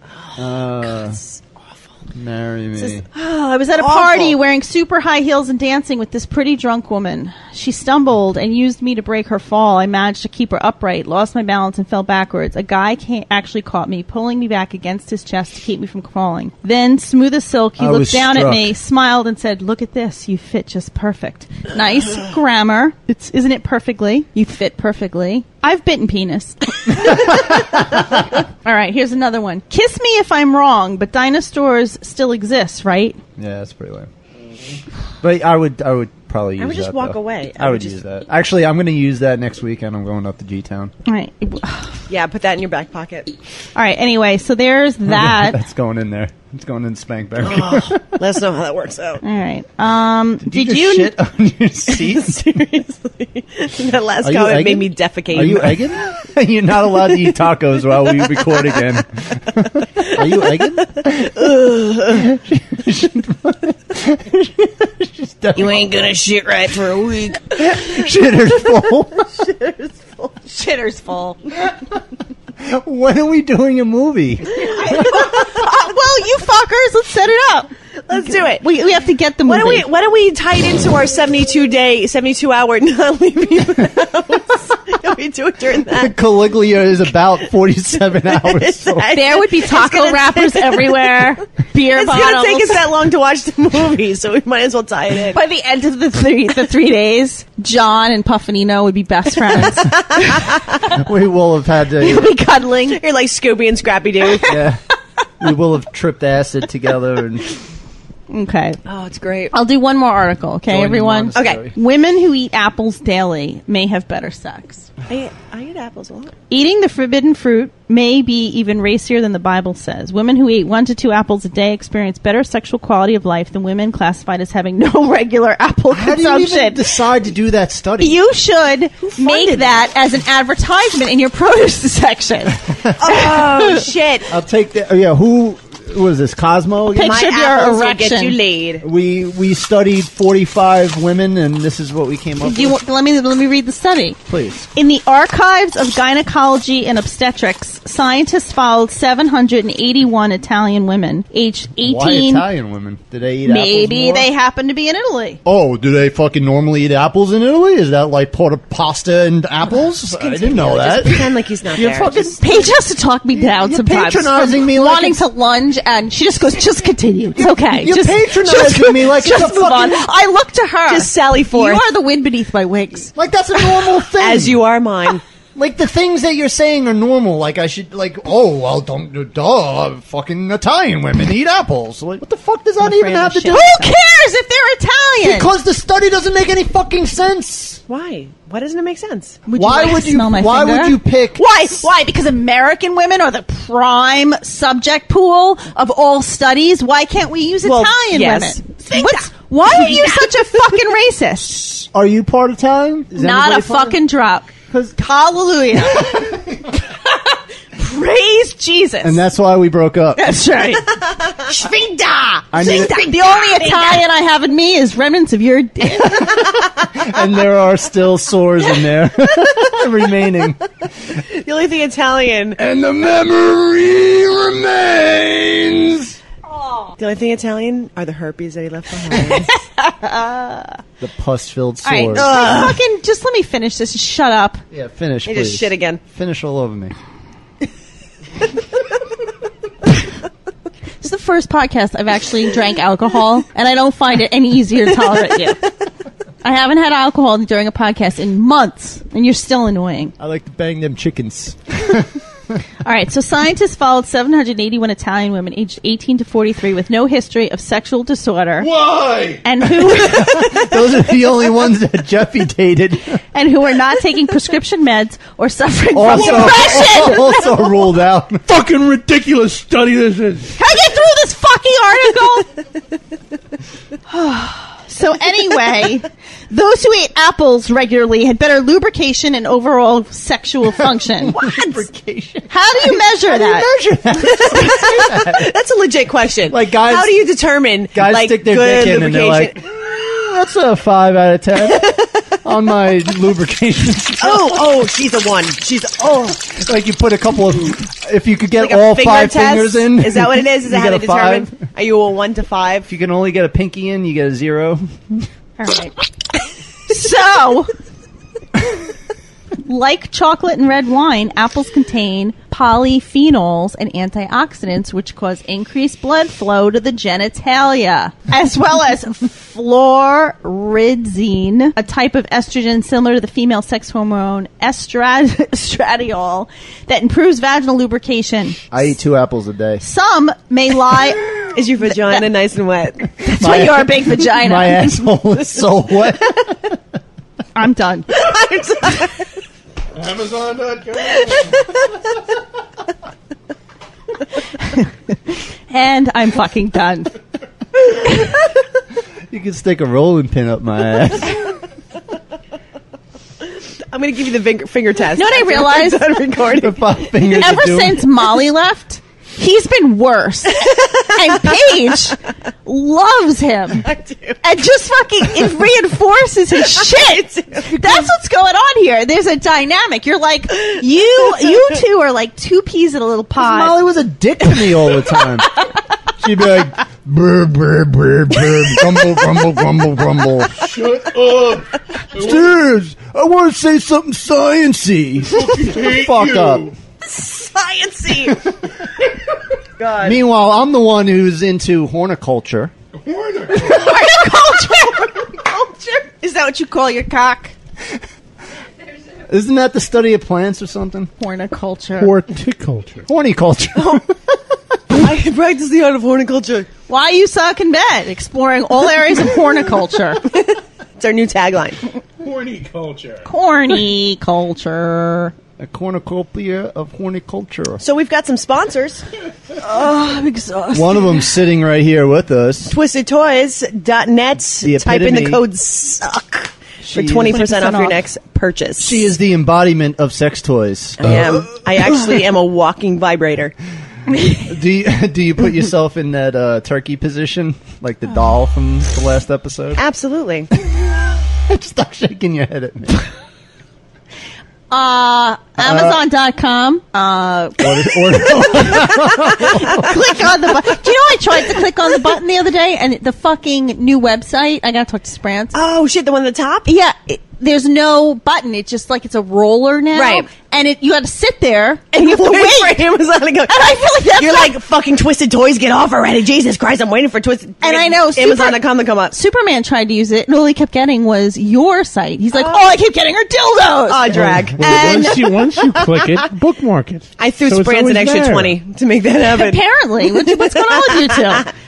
[SPEAKER 7] Marry me.
[SPEAKER 2] I was at a party wearing super high heels and dancing with this pretty drunk woman. She stumbled and used me to break her fall. I managed to keep her upright, lost my balance, and fell backwards. A guy actually caught me, pulling me back against his chest to keep me from falling. Then, smooth as silk, he
[SPEAKER 7] I
[SPEAKER 2] looked
[SPEAKER 7] was
[SPEAKER 2] down at
[SPEAKER 7] struck.
[SPEAKER 2] me, smiled, and said, look at this. You fit just perfect. Nice grammar. Isn't it perfectly? You fit perfectly. I've bitten penis. All right, here's another one. Kiss me if I'm wrong, but dinosaurs still exist, right?
[SPEAKER 7] Yeah, that's pretty lame. But I would probably use that.
[SPEAKER 4] I would just walk
[SPEAKER 7] though.
[SPEAKER 4] away.
[SPEAKER 7] I would use that. Actually, I'm going to use that next weekend. I'm going up to G-Town.
[SPEAKER 2] All right.
[SPEAKER 4] Yeah, put that in your back pocket.
[SPEAKER 2] All right, ananyway, so there's that.
[SPEAKER 7] That's going in there. It's going in Spank Bank.
[SPEAKER 4] Let us know how that works out.
[SPEAKER 2] All right.
[SPEAKER 7] Did you shit on your seat?
[SPEAKER 4] Seriously. That last
[SPEAKER 7] Are you
[SPEAKER 4] comment made
[SPEAKER 7] egging?
[SPEAKER 4] me defecate.
[SPEAKER 7] Are you egging? You're not allowed to eat tacos while we record again. Are you egging?
[SPEAKER 4] You ain't gonna shit right for a week.
[SPEAKER 7] Shitter's full.
[SPEAKER 2] Shitter's full.
[SPEAKER 7] When are we doing a movie?
[SPEAKER 2] Well, you fuckers, let's set it up.
[SPEAKER 4] Let's do it.
[SPEAKER 2] We have to get the movie.
[SPEAKER 4] Why don't we tie it into our 72-hour not leaving the house? Can we do it during that?
[SPEAKER 7] Caligula is about 47 hours. So.
[SPEAKER 2] There would be taco wrappers everywhere, beer
[SPEAKER 4] It's
[SPEAKER 2] bottles.
[SPEAKER 4] gonna take us that long to watch the movie, so we might as well tie it in.
[SPEAKER 2] By the end of the 3 days, John and Puffanino would be best friends.
[SPEAKER 7] We will have had
[SPEAKER 2] We'd
[SPEAKER 7] to.
[SPEAKER 2] be cuddling.
[SPEAKER 4] You're like Scooby and Scrappy Doo.
[SPEAKER 7] Yeah, we will have tripped acid together and.
[SPEAKER 2] Okay.
[SPEAKER 4] Oh, it's great.
[SPEAKER 2] I'll do one more article, okay,
[SPEAKER 7] Join
[SPEAKER 2] everyone?
[SPEAKER 7] the monastery.
[SPEAKER 4] Okay.
[SPEAKER 2] Women who eat apples daily may have better sex.
[SPEAKER 4] I eat apples a lot.
[SPEAKER 2] Eating the forbidden fruit may be even racier than the Bible says. Women who eat 1 to 2 apples a day experience better sexual quality of life than women classified as having no regular apple
[SPEAKER 7] How do you
[SPEAKER 2] consumption.
[SPEAKER 7] even decide to do that study?
[SPEAKER 2] You should make that as an advertisement in your produce section.
[SPEAKER 4] Oh, shit.
[SPEAKER 7] I'll take that. Oh, yeah, who was this? Cosmo again?
[SPEAKER 2] Picture of your
[SPEAKER 4] apples will
[SPEAKER 2] erection.
[SPEAKER 4] get you laid.
[SPEAKER 7] We studied 45 women, and this is what we came up
[SPEAKER 2] Do you
[SPEAKER 7] with.
[SPEAKER 2] want, let me read the study.
[SPEAKER 7] Please.
[SPEAKER 2] In the archives of gynecology and obstetrics, scientists followed 781 Italian women aged 18.
[SPEAKER 7] Why Italian women? Do they eat
[SPEAKER 2] Maybe
[SPEAKER 7] apples more?
[SPEAKER 2] they happen to be in Italy.
[SPEAKER 7] Oh, do they fucking normally eat apples in Italy? Is that like part of pasta and apples? I didn't know that.
[SPEAKER 4] Just pretend like he's not
[SPEAKER 7] You're
[SPEAKER 4] there.
[SPEAKER 7] fucking
[SPEAKER 2] Paige has to talk me down
[SPEAKER 7] You're
[SPEAKER 2] sometimes.
[SPEAKER 7] patronizing
[SPEAKER 2] from
[SPEAKER 7] me like
[SPEAKER 2] wanting
[SPEAKER 7] it's-
[SPEAKER 2] to lunge, and she just goes, just continue. It's okay.
[SPEAKER 7] You're
[SPEAKER 2] just,
[SPEAKER 7] patronizing me like
[SPEAKER 2] just
[SPEAKER 7] it's a
[SPEAKER 2] move on.
[SPEAKER 7] fucking...
[SPEAKER 2] I look to her.
[SPEAKER 4] Just sally forth.
[SPEAKER 2] You are the wind beneath my wings.
[SPEAKER 7] Like that's a normal thing.
[SPEAKER 4] As you are mine.
[SPEAKER 7] Like the things that you're saying are normal. Like I should like, oh well, fucking Italian women eat apples. Like what the fuck does that
[SPEAKER 2] I'm
[SPEAKER 7] even
[SPEAKER 2] afraid
[SPEAKER 7] have
[SPEAKER 2] of
[SPEAKER 7] to do?
[SPEAKER 2] shit. Who cares if they're Italian?
[SPEAKER 7] Because the study doesn't make any fucking sense.
[SPEAKER 4] Why? Why doesn't it make sense?
[SPEAKER 7] Why would you? Why would you pick?
[SPEAKER 2] Why? Why? Because American women are the prime subject pool of all studies. Why can't we use
[SPEAKER 4] Well,
[SPEAKER 2] Italian
[SPEAKER 4] yes.
[SPEAKER 2] women? Why are you such a fucking racist?
[SPEAKER 7] Are you part Italian? Is
[SPEAKER 2] Not
[SPEAKER 7] anybody
[SPEAKER 2] a
[SPEAKER 7] part
[SPEAKER 2] fucking drop. Hallelujah. Praise Jesus.
[SPEAKER 7] And that's why we broke up.
[SPEAKER 2] That's right.
[SPEAKER 4] Shvinda!
[SPEAKER 2] The only Italian I have in me is remnants of your dick.
[SPEAKER 7] And there are still sores in there remaining.
[SPEAKER 4] The only thing Italian.
[SPEAKER 7] And the memory remains.
[SPEAKER 4] The only thing Italian are the herpes that he left behind.
[SPEAKER 7] The pus-filled
[SPEAKER 2] All
[SPEAKER 7] sores.
[SPEAKER 2] right, fucking, just let me finish this and shut up.
[SPEAKER 7] Yeah, finish,
[SPEAKER 4] He
[SPEAKER 7] please.
[SPEAKER 4] just shit again.
[SPEAKER 7] Finish all over me.
[SPEAKER 2] This is the first podcast I've actually drank alcohol, and I don't find it any easier to tolerate you. I haven't had alcohol during a podcast in months, and you're still annoying.
[SPEAKER 7] I like to bang them chickens.
[SPEAKER 2] All right, so scientists followed 781 Italian women aged 18 to 43 with no history of sexual disorder.
[SPEAKER 5] Why?
[SPEAKER 2] And who
[SPEAKER 7] Those are the only ones that Jeffy dated.
[SPEAKER 2] and who were not taking prescription meds or suffering from depression.
[SPEAKER 7] Also ruled out.
[SPEAKER 5] Fucking ridiculous study this is.
[SPEAKER 2] Can I get through this fucking article? So anyway, those who ate apples regularly had better lubrication and overall sexual function.
[SPEAKER 7] Lubrication.
[SPEAKER 2] How do you measure that?
[SPEAKER 4] That's a legit question.
[SPEAKER 7] Like, guys-
[SPEAKER 4] how do you determine
[SPEAKER 7] Guys
[SPEAKER 4] like
[SPEAKER 7] stick their
[SPEAKER 4] good
[SPEAKER 7] dick in and they're like,
[SPEAKER 4] lubrication?
[SPEAKER 7] that's a 5 out of 10 on my lubrication.
[SPEAKER 4] Oh, she's a 1.
[SPEAKER 7] Like you put a couple of, if you could get
[SPEAKER 4] Like a
[SPEAKER 7] all
[SPEAKER 4] finger
[SPEAKER 7] 5
[SPEAKER 4] test?
[SPEAKER 7] fingers in.
[SPEAKER 4] Is that what it is? Is
[SPEAKER 7] you
[SPEAKER 4] that how
[SPEAKER 7] get
[SPEAKER 4] they
[SPEAKER 7] a 5.
[SPEAKER 4] determine? Are you a 1 to 5?
[SPEAKER 7] If you can only get a pinky in, you get a 0.
[SPEAKER 2] All right. So, like chocolate and red wine, apples contain polyphenols and antioxidants which cause increased blood flow to the genitalia, as well as fluoridazine, a type of estrogen similar to the female sex hormone estradiol that improves vaginal lubrication.
[SPEAKER 7] I eat 2 apples a day.
[SPEAKER 2] Some may lie...
[SPEAKER 4] Is your vagina nice and wet?
[SPEAKER 2] That's why you're a big vagina.
[SPEAKER 7] My asshole is so wet.
[SPEAKER 2] I'm done.
[SPEAKER 5] Amazon.com.
[SPEAKER 2] And I'm fucking done.
[SPEAKER 7] You can stick a rolling pin up my ass.
[SPEAKER 4] I'm going to give you the finger test.
[SPEAKER 2] You know what I realized?
[SPEAKER 4] Done recording.
[SPEAKER 7] The 5 fingers.
[SPEAKER 2] Ever
[SPEAKER 7] are doing-
[SPEAKER 2] since Molly left, he's been worse. And Paige loves him.
[SPEAKER 4] I do.
[SPEAKER 2] And just fucking, it reinforces his shit. That's what's going on here. There's a dynamic. You're like, you two are like 2 peas in a little pod.
[SPEAKER 7] Molly was a dick to me all the time. She'd be like, brr, brr, brr, brr, grumble, grumble, grumble, grumble.
[SPEAKER 5] Shut up.
[SPEAKER 7] Stairs, I want to say something science-y. Fuck up.
[SPEAKER 4] Sciencey. God.
[SPEAKER 7] Meanwhile, I'm the one who's into horniculture.
[SPEAKER 2] Horniculture? Is that what you call your cock?
[SPEAKER 7] Isn't that the study of plants or something?
[SPEAKER 2] Horniculture.
[SPEAKER 5] Horticulture.
[SPEAKER 7] Horniculture.
[SPEAKER 4] I can practice the art of horniculture.
[SPEAKER 2] Why you suck in bed? Exploring all areas of horniculture.
[SPEAKER 4] It's our new tagline.
[SPEAKER 5] Horniculture.
[SPEAKER 2] Horniculture.
[SPEAKER 7] A cornucopia of horniculture.
[SPEAKER 4] So we've got some sponsors.
[SPEAKER 2] Oh, I'm exhausted.
[SPEAKER 7] One of them sitting right here with us.
[SPEAKER 4] TwistedToys.net.
[SPEAKER 7] The
[SPEAKER 4] Type in the
[SPEAKER 7] epitome.
[SPEAKER 4] code SUCK for
[SPEAKER 7] She
[SPEAKER 4] 20% off your
[SPEAKER 2] off.
[SPEAKER 4] next purchase.
[SPEAKER 7] She is the embodiment of sex toys.
[SPEAKER 4] I am. I actually am a walking vibrator.
[SPEAKER 7] Do you put yourself in that turkey position, like the doll from the last episode?
[SPEAKER 4] Absolutely.
[SPEAKER 7] Stop shaking your head at me.
[SPEAKER 2] Amazon.com.
[SPEAKER 7] Order.
[SPEAKER 2] Click on the button. Do you know I tried to click on the button the other day and the fucking new website, I gotta talk to Sprance.
[SPEAKER 4] Oh, shit, the one at the top?
[SPEAKER 2] Yeah, there's no button. It's just like it's a roller now.
[SPEAKER 4] Right.
[SPEAKER 2] And you have to sit there and you have to
[SPEAKER 4] Wait
[SPEAKER 2] wait.
[SPEAKER 4] for Amazon to go.
[SPEAKER 2] And I feel like that's
[SPEAKER 4] You're like, fucking Twisted Toys, get off already. Jesus Christ, I'm waiting for Twisted.
[SPEAKER 2] And I know,
[SPEAKER 4] Amazon.com to come up.
[SPEAKER 2] Superman tried to use it, and all he kept getting was your site. He's like, I keep getting her dildos.
[SPEAKER 4] Oh, drag.
[SPEAKER 2] And
[SPEAKER 5] Once you click it, bookmark it.
[SPEAKER 4] I threw
[SPEAKER 5] So it's
[SPEAKER 4] Sprance an
[SPEAKER 5] always
[SPEAKER 4] extra
[SPEAKER 5] there.
[SPEAKER 4] 20 to make that happen.
[SPEAKER 2] apparently, what's going on with you two?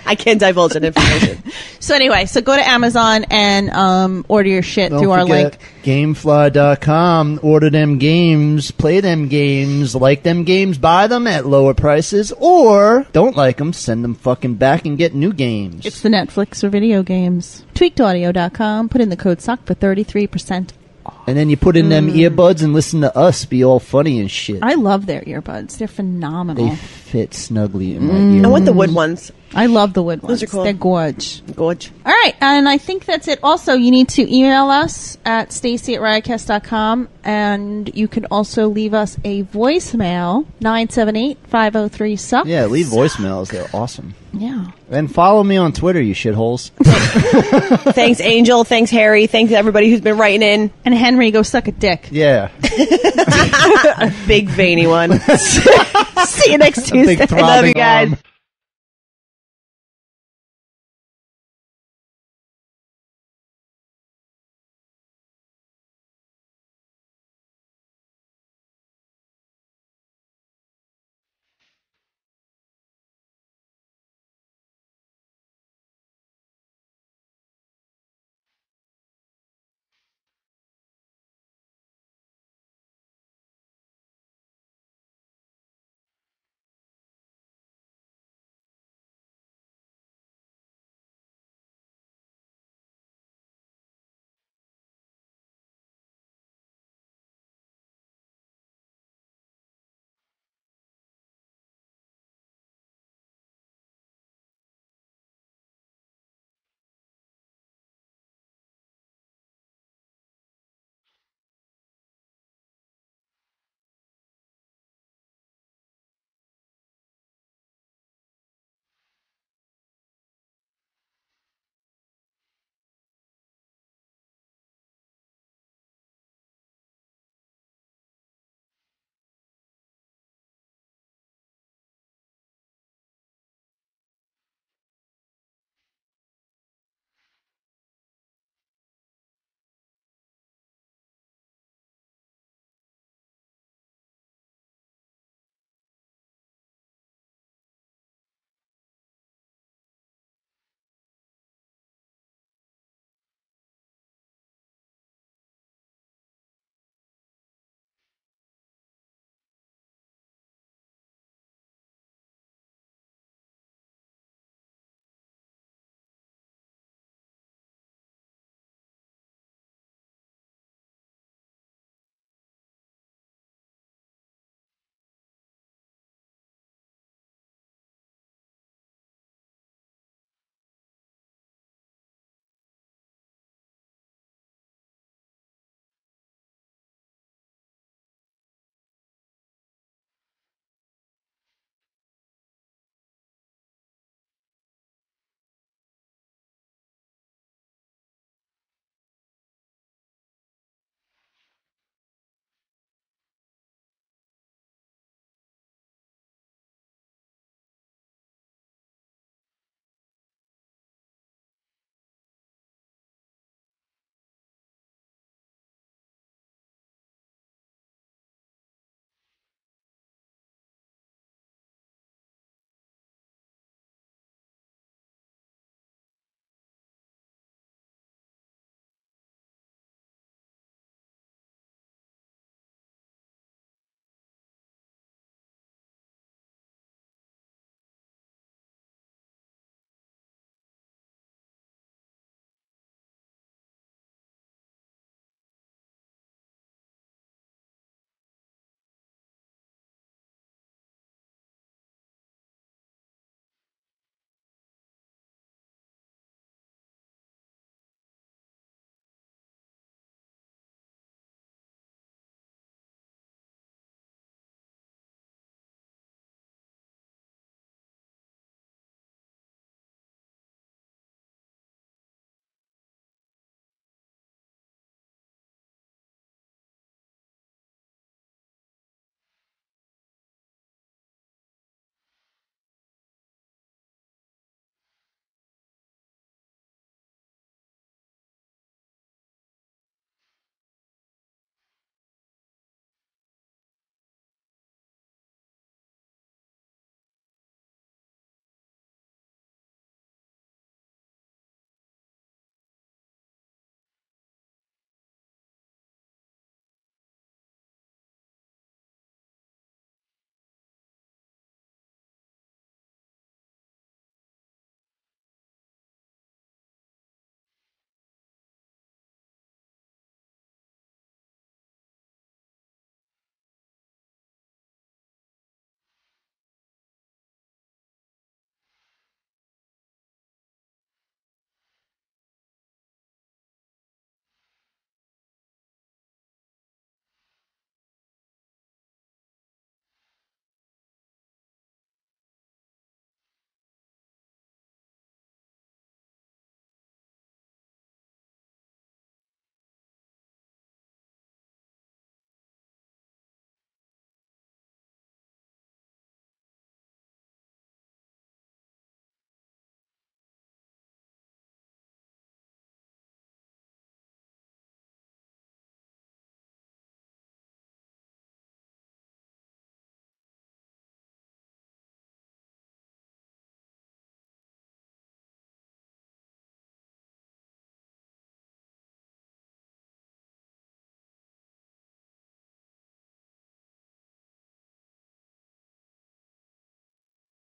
[SPEAKER 4] I can't divulge that information.
[SPEAKER 2] So anyway, so go to Amazon and order your shit
[SPEAKER 7] Don't
[SPEAKER 2] through our
[SPEAKER 7] forget
[SPEAKER 2] link.
[SPEAKER 7] Gamefly.com. Order them games, play them games, like them games, buy them at lower prices, or don't like them, send them fucking back and get new games.
[SPEAKER 2] It's the Netflix for video games. Tweakedaudio.com. Put in the code SUCK for 33% off.
[SPEAKER 7] And then you put in them earbuds and listen to us be all funny and shit.
[SPEAKER 2] I love their earbuds. They're phenomenal.
[SPEAKER 7] They fit snugly in my ear.
[SPEAKER 4] I want the wood ones.
[SPEAKER 2] I love the wood ones.
[SPEAKER 4] Those are cool.
[SPEAKER 2] They're gorge.
[SPEAKER 4] Gorge.
[SPEAKER 2] All right, and I think that's it. Also, you need to email us at stacy@riotcast.com, and you can also leave us a voicemail, 978-503-SUCK.
[SPEAKER 7] Yeah, leave voicemails. They're awesome.
[SPEAKER 2] Yeah.
[SPEAKER 7] And follow me on Twitter, you shitholes.
[SPEAKER 4] Thanks, Angel. Thanks, Harry. Thanks, everybody who's been writing in.
[SPEAKER 2] And Henry, go suck a dick.
[SPEAKER 7] Yeah.
[SPEAKER 4] Big veiny one.
[SPEAKER 2] See you next Tuesday.
[SPEAKER 7] Big
[SPEAKER 4] Love you
[SPEAKER 7] throbbing
[SPEAKER 4] guys.
[SPEAKER 7] arm.